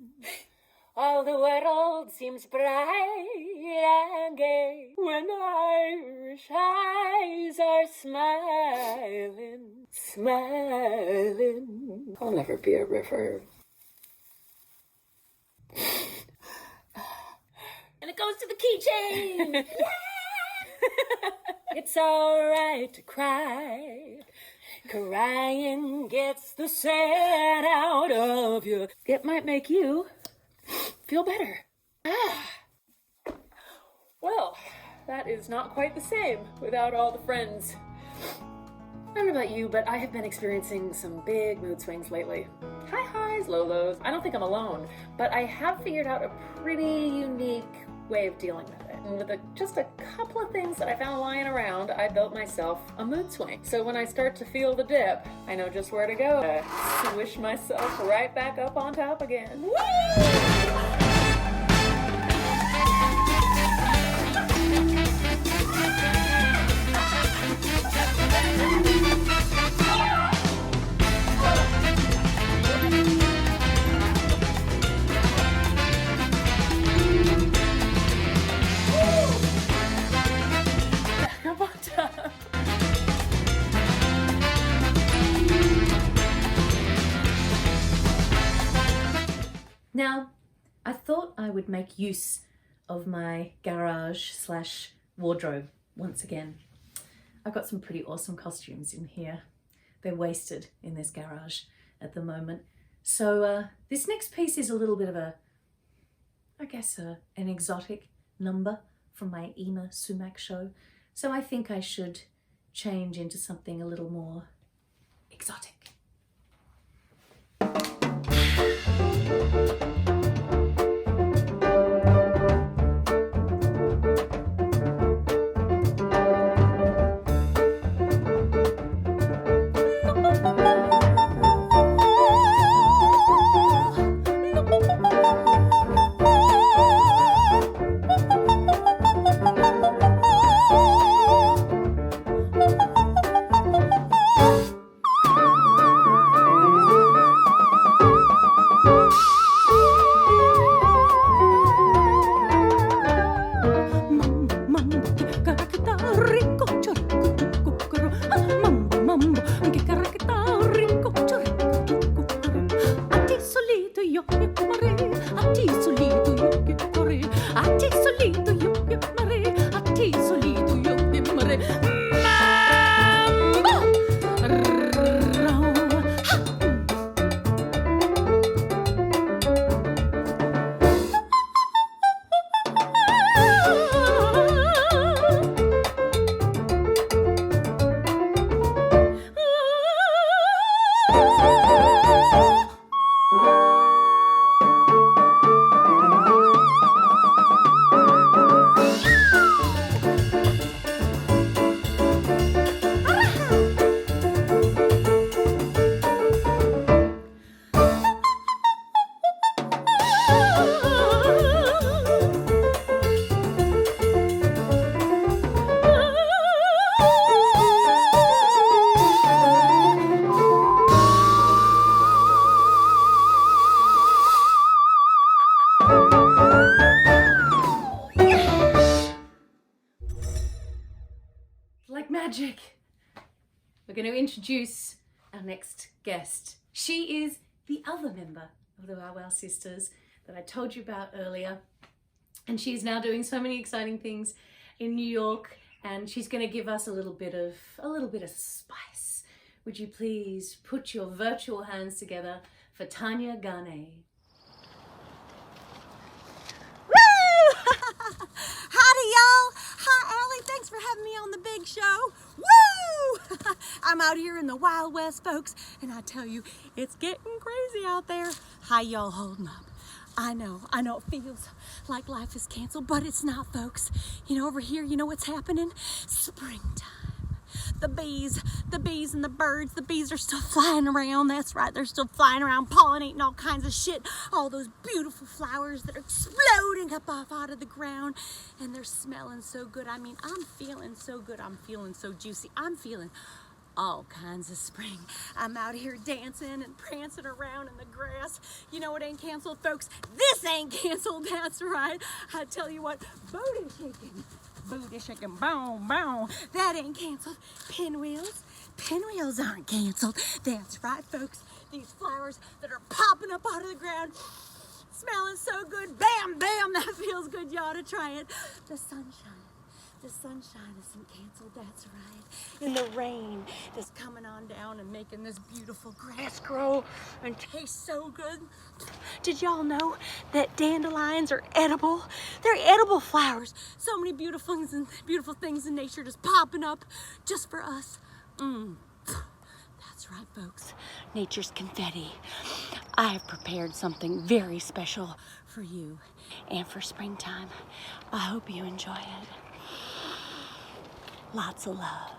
all the world seems bright and gay. When Irish eyes are smiling, smiling. I'll never be a river. And it goes to the keychain. Yeah! It's alright to cry. Crying gets the sand out of you. It might make you feel better. Well, that is not quite the same without all the friends. I don't know about you, but I have been experiencing some big mood swings lately. High highs, low lows. I don't think I'm alone, but I have figured out a pretty unique way of dealing with it. And with just a couple of things that I found lying around, I built myself a mood swing. So when I start to feel the dip, I know just where to go to swish myself right back up on top again. Woo! Now, I thought I would make use of my garage/wardrobe once again. I've got some pretty awesome costumes in here. They're wasted in this garage at the moment. So this next piece is a little bit of an exotic number from my Ema Sumac show. So I think I should change into something a little more exotic. magic. We're going to introduce our next guest. She is the other member of the Wow Wow Sisters that I told you about earlier. And she's now doing so many exciting things in New York, and she's going to give us a little bit of spice. Would you please put your virtual hands together for Tanya Garnay? Howdy, y'all. Hi, Allie. Thanks for having me on the big show. Woo! I'm out here in the Wild West, folks, and I tell you, it's getting crazy out there. How y'all holding up? I know it feels like life is canceled, but it's not, folks. You know, over here, you know what's happening? Springtime. The bees and the birds, the bees are still flying around. That's right, they're still flying around, pollinating all kinds of shit. All those beautiful flowers that are exploding up off out of the ground. And they're smelling so good. I mean, I'm feeling so good. I'm feeling so juicy. I'm feeling all kinds of spring. I'm out here dancing and prancing around in the grass. You know what ain't canceled, folks? This ain't canceled, that's right. I tell you what, booty shaking, boom, boom. That ain't canceled. Pinwheels aren't canceled. That's right, folks. These flowers that are popping up out of the ground, smelling so good. Bam, bam, that feels good. You ought to try it. The sunshine isn't canceled, that's right. And the rain that's coming on down and making this beautiful grass grow and taste so good. Did y'all know that dandelions are edible? They're edible flowers. So many beautiful things in nature just popping up just for us. That's right, folks. Nature's confetti. I have prepared something very special for you and for springtime. I hope you enjoy it. Lots of love.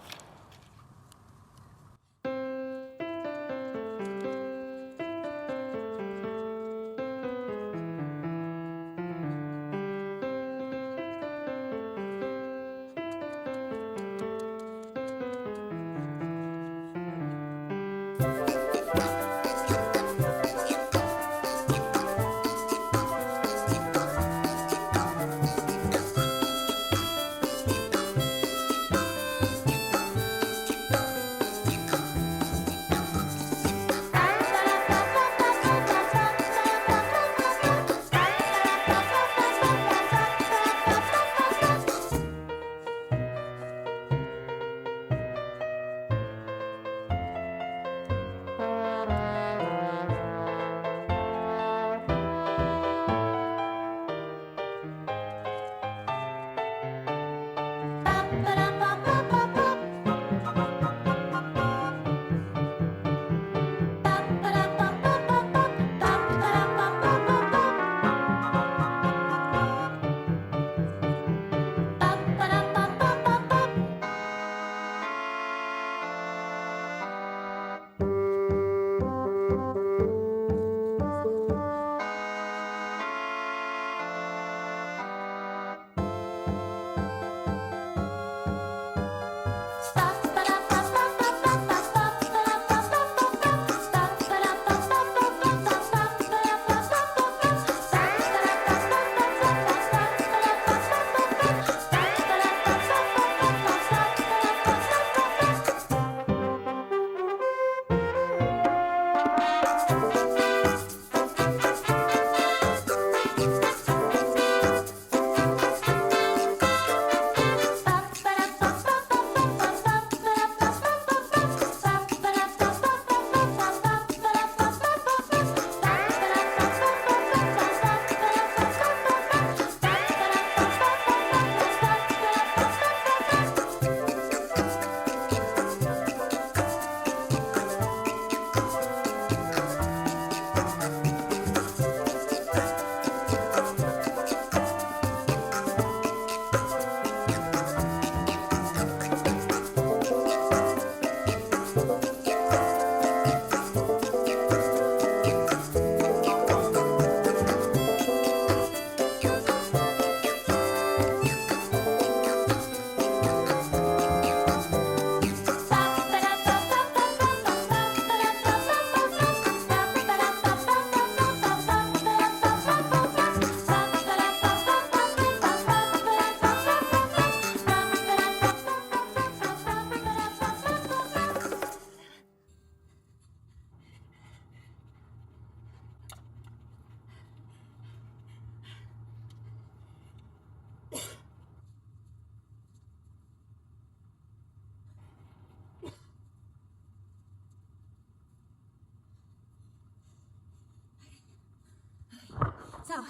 So,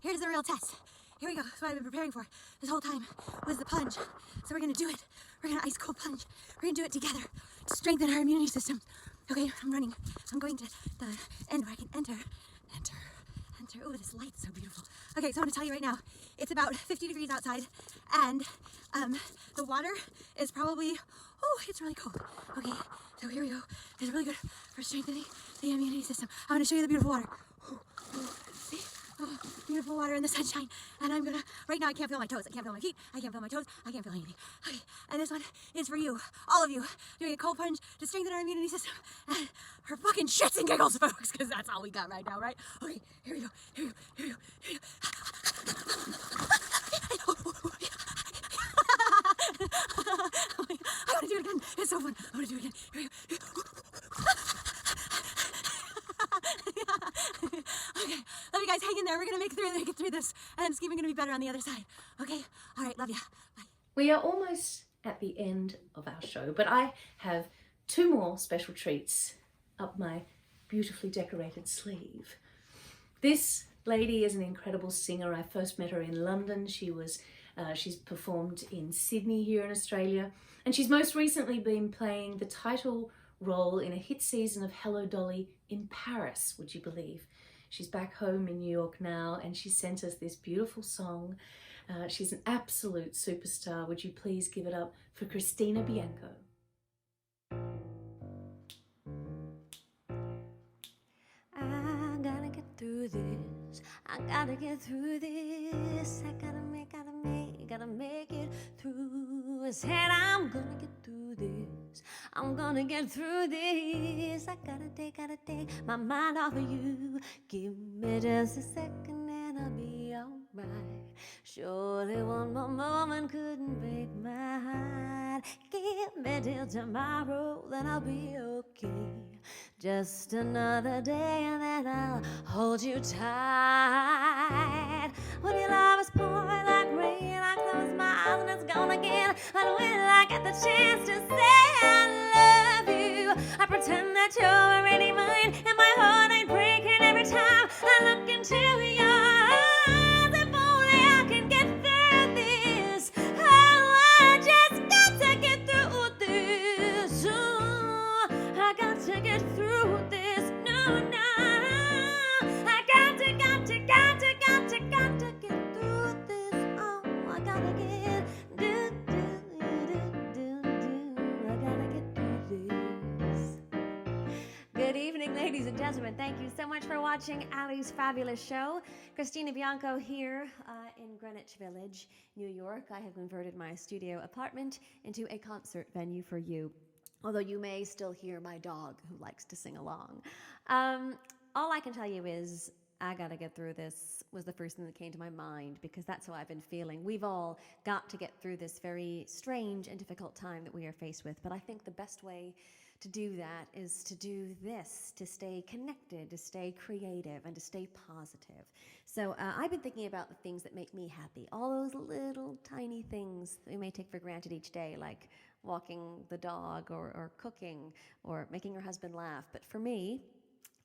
here's the real test. Here we go. That's what I've been preparing for this whole time was the plunge. So we're gonna do it. We're gonna ice cold plunge. We're gonna do it together to strengthen our immunity system. Okay, I'm running. I'm going to the end where I can enter. Oh, this light's so beautiful. Okay, so I'm gonna tell you right now, it's about 50 degrees outside, and the water is probably, it's really cold. Okay, so here we go. It's really good for strengthening the immunity system. I'm gonna show you the beautiful water. See? Oh, beautiful water in the sunshine. And I'm gonna, right now I can't feel my toes. I can't feel my feet. I can't feel my toes. I can't feel anything. Okay, and this one is for you, all of you, doing a cold plunge to strengthen our immunity system. And for fucking shits and giggles, folks, because that's all we got right now, right? Okay, here we go, here we go, here we go, here we go. I wanna do it again. It's so fun. I wanna do it again. Here we go. Okay, love you guys. Hang in there. We're gonna make it through this, and it's even gonna be better on the other side. Okay. All right. Love ya. Bye. We are almost at the end of our show, but I have 2 more special treats up my beautifully decorated sleeve. This lady is an incredible singer. I first met her in London. She's performed in Sydney here in Australia, and she's most recently been playing the title role in a hit season of Hello Dolly in Paris, would you believe? She's back home in New York now, and she sent us this beautiful song. She's an absolute superstar. Would you please give it up for Christina Bianco? I gotta get through this. I gotta get through this. I gotta make it through. I said I'm gonna get through this. I'm gonna get through this. I gotta take my mind off of you. Give me just a second and I'll be alright. Surely one more moment couldn't break my heart. Give me till tomorrow, then I'll be okay. Just another day and then I'll hold you tight. When your love is pouring like rain, I close my eyes and it's gone again. And when I get the chance to say I love you, I pretend that you're already mine, and my heart ain't breaking every time I look into your eyes. If only I can get through this. Oh, I just got to get through this. Oh, I got to get through this. No, I got to get through this. Oh, I gotta get I gotta get through this. Good evening, ladies and gentlemen. Thank you so much for watching Ali's fabulous show. Christina Bianco here in Greenwich Village, New York. I have converted my studio apartment into a concert venue for you, although you may still hear my dog who likes to sing along. All I can tell you is I gotta get through this was the first thing that came to my mind, because that's how I've been feeling. We've all got to get through this very strange and difficult time that we are faced with, but I think the best way to do that is to do this, to stay connected, to stay creative, and to stay positive. So I've been thinking about the things that make me happy, all those little tiny things that we may take for granted each day, like walking the dog or cooking or making your husband laugh. But for me,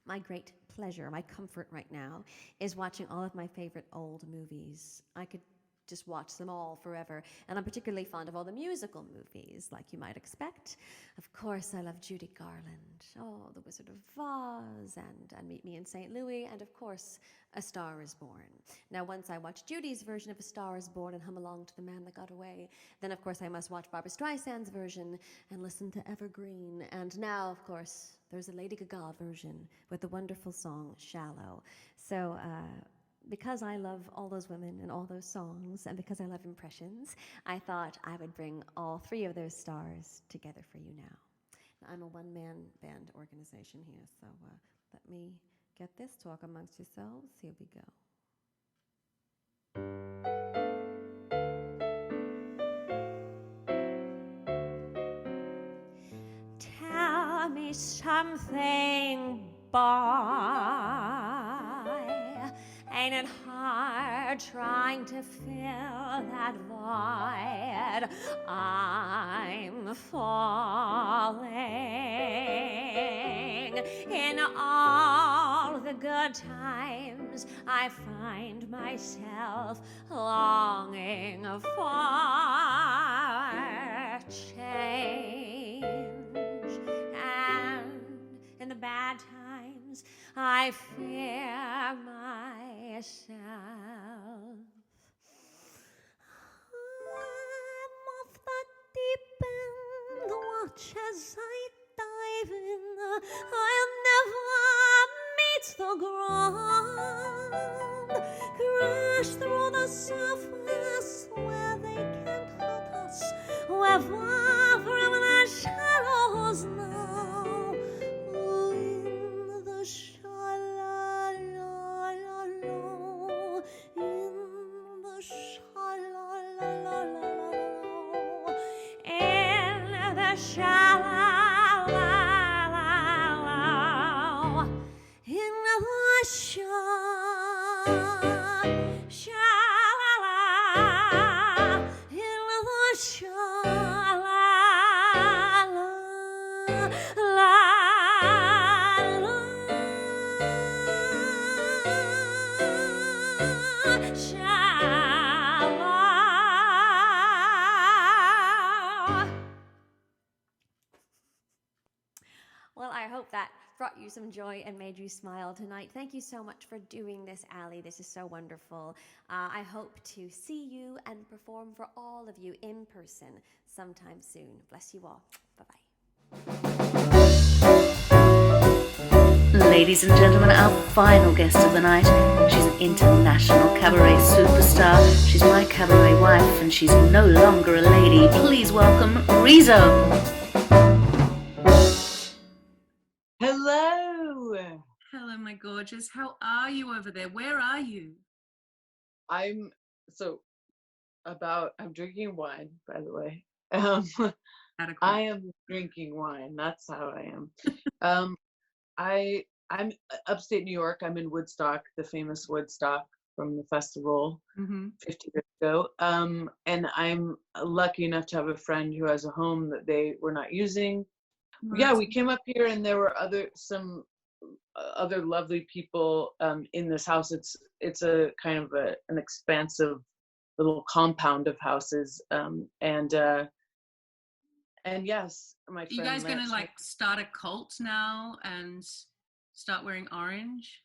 my great pleasure, my comfort right now is watching all of my favorite old movies. I could just watch them all forever. And I'm particularly fond of all the musical movies, like you might expect. Of course, I love Judy Garland, The Wizard of Oz, and Meet Me in St. Louis, and of course, A Star is Born. Now, once I watch Judy's version of A Star is Born and hum along to The Man That Got Away, then of course I must watch Barbra Streisand's version and listen to Evergreen. And now, of course, there's a Lady Gaga version with the wonderful song Shallow. So, because I love all those women and all those songs, and because I love impressions, I thought I would bring all 3 of those stars together for you now. I'm a one-man band organization here, so let me get this. Talk amongst yourselves. Here we go. Tell me something, boy. Ain't it hard are trying to fill that void. I'm falling. In all the good times, I find myself longing for change. And in the bad times, I fear myself. I'm off the deep end, watch as I dive in. I'll never meet the ground. Crash through the surface where they can't hurt us. We're far from the shallows now. In the shallow, in the shallow, in the shallow, in the Well, I hope that brought you some joy and made you smile tonight. Thank you so much for doing this, Ali. This is so wonderful. I hope to see you and perform for all of you in person sometime soon. Bless you all. Bye-bye. Ladies and gentlemen, our final guest of the night. She's an international cabaret superstar. She's my cabaret wife, and she's no longer a lady. Please welcome Rezo. Hello. Hello, my gorgeous. How are you over there? Where are you? I'm drinking wine, by the way. I am drinking wine. That's how I am. I'm upstate New York. I'm in Woodstock, the famous Woodstock from the festival 50 years ago. And I'm lucky enough to have a friend who has a home that they were not using. Yeah, we came up here and there were some other lovely people in this house. It's a kind of an expansive little compound of houses. And yes, my friend. Are you guys gonna like start a cult now and start wearing orange?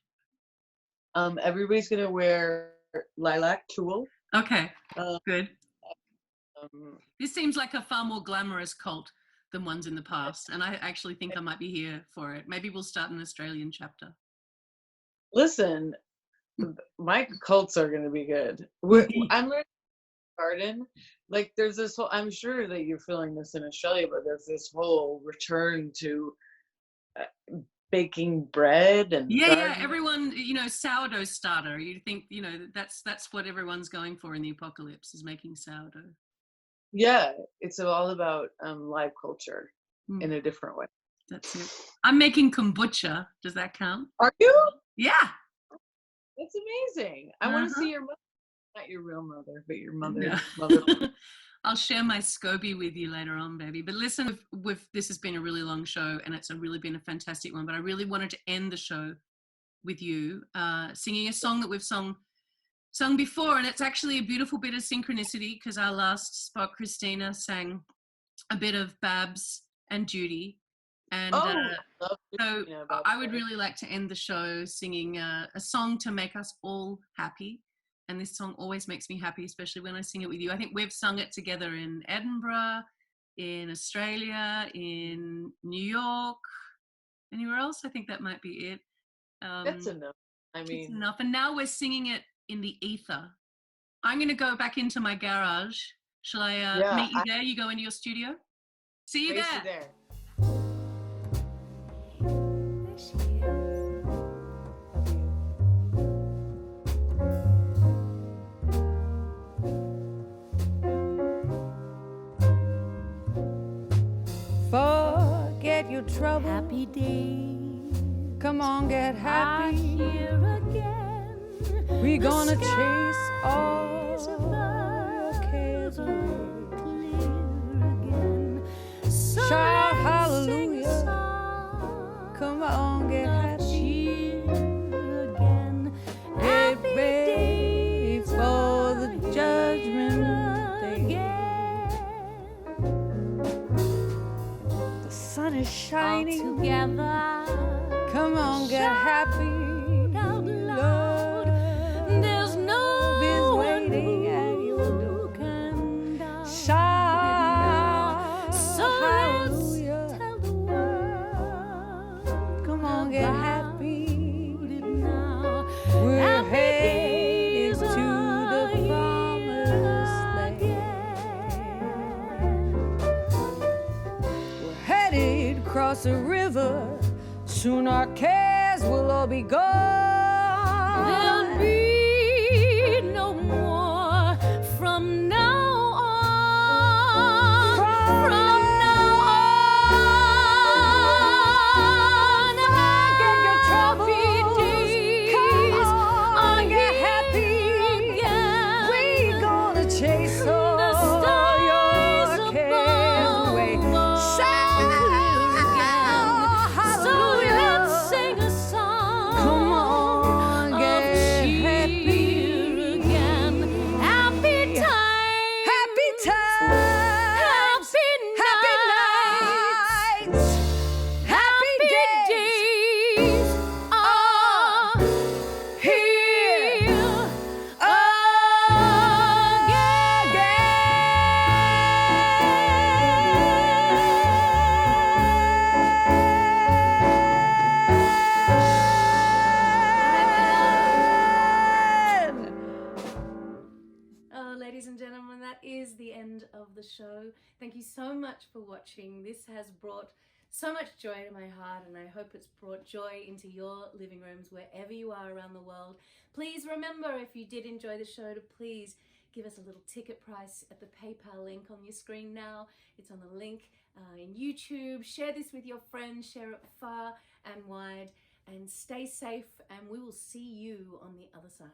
Everybody's gonna wear lilac tulle. Okay, good. This seems like a far more glamorous cult than ones in the past, and I actually think I might be here for it. Maybe we'll start an Australian chapter. Listen, my cults are going to be good. I'm learning garden. Like there's this whole, I'm sure that you're feeling this in Australia, but there's this whole return to baking bread and yeah, everyone, sourdough starter. You think, that's what everyone's going for in the apocalypse, is making sourdough. Yeah, it's all about live culture in a different way. That's it. I'm making kombucha. Does that count? Are you? Yeah. That's amazing. I want to see your mother. Not your real mother, but your mother. No. Mother. I'll share my SCOBY with you later on, baby. But listen, this has been a really long show, and it's really been a fantastic one. But I really wanted to end the show with you singing a song that we've sung before, and it's actually a beautiful bit of synchronicity because our last spot, Christina, sang a bit of Babs and Judy, and so I would really like to end the show singing a song to make us all happy, and this song always makes me happy, especially when I sing it with you. I think we've sung it together in Edinburgh, in Australia, in New York, anywhere else. I think that might be it. That's enough. I mean, it's enough, and now we're singing it in the ether. I'm going to go back into my garage. Shall I meet you there? You go into your studio? See you there. There she is. Forget your trouble. Happy day. Come on, get happy. Here again. We gonna chase all your cares away. Shout hallelujah. Come on, get happy. Get ready for the judgment day. The sun is shining. Together. Come on, get happy. Love There's no is one waiting at your who door. can Shout So hallelujah. let's tell the world. Come on, get happy. Now. We're Happy headed days to the are promised land. here We're headed across the river. Soon our cares will all be gone. There'll be no more from now on. From now on. Forget your troubles. Happy Come days on, are get happy. again. We're gonna chase The all stars your cares above away. are Shout clear again. So hallelujah. let's sing a song. Come on, of get cheer happy. again. Happy times. Happy times. Happy nights. Happy days are here Oh, ladies and gentlemen, that is the end of the show. Thank you so much for watching. This has brought so much joy to my heart, and I hope it's brought joy into your living rooms wherever you are around the world. Please remember, if you did enjoy the show, to please give us a little ticket price at the PayPal link on your screen now. It's on the link in YouTube. Share this with your friends, share it far and wide, and stay safe, and we will see you on the other side.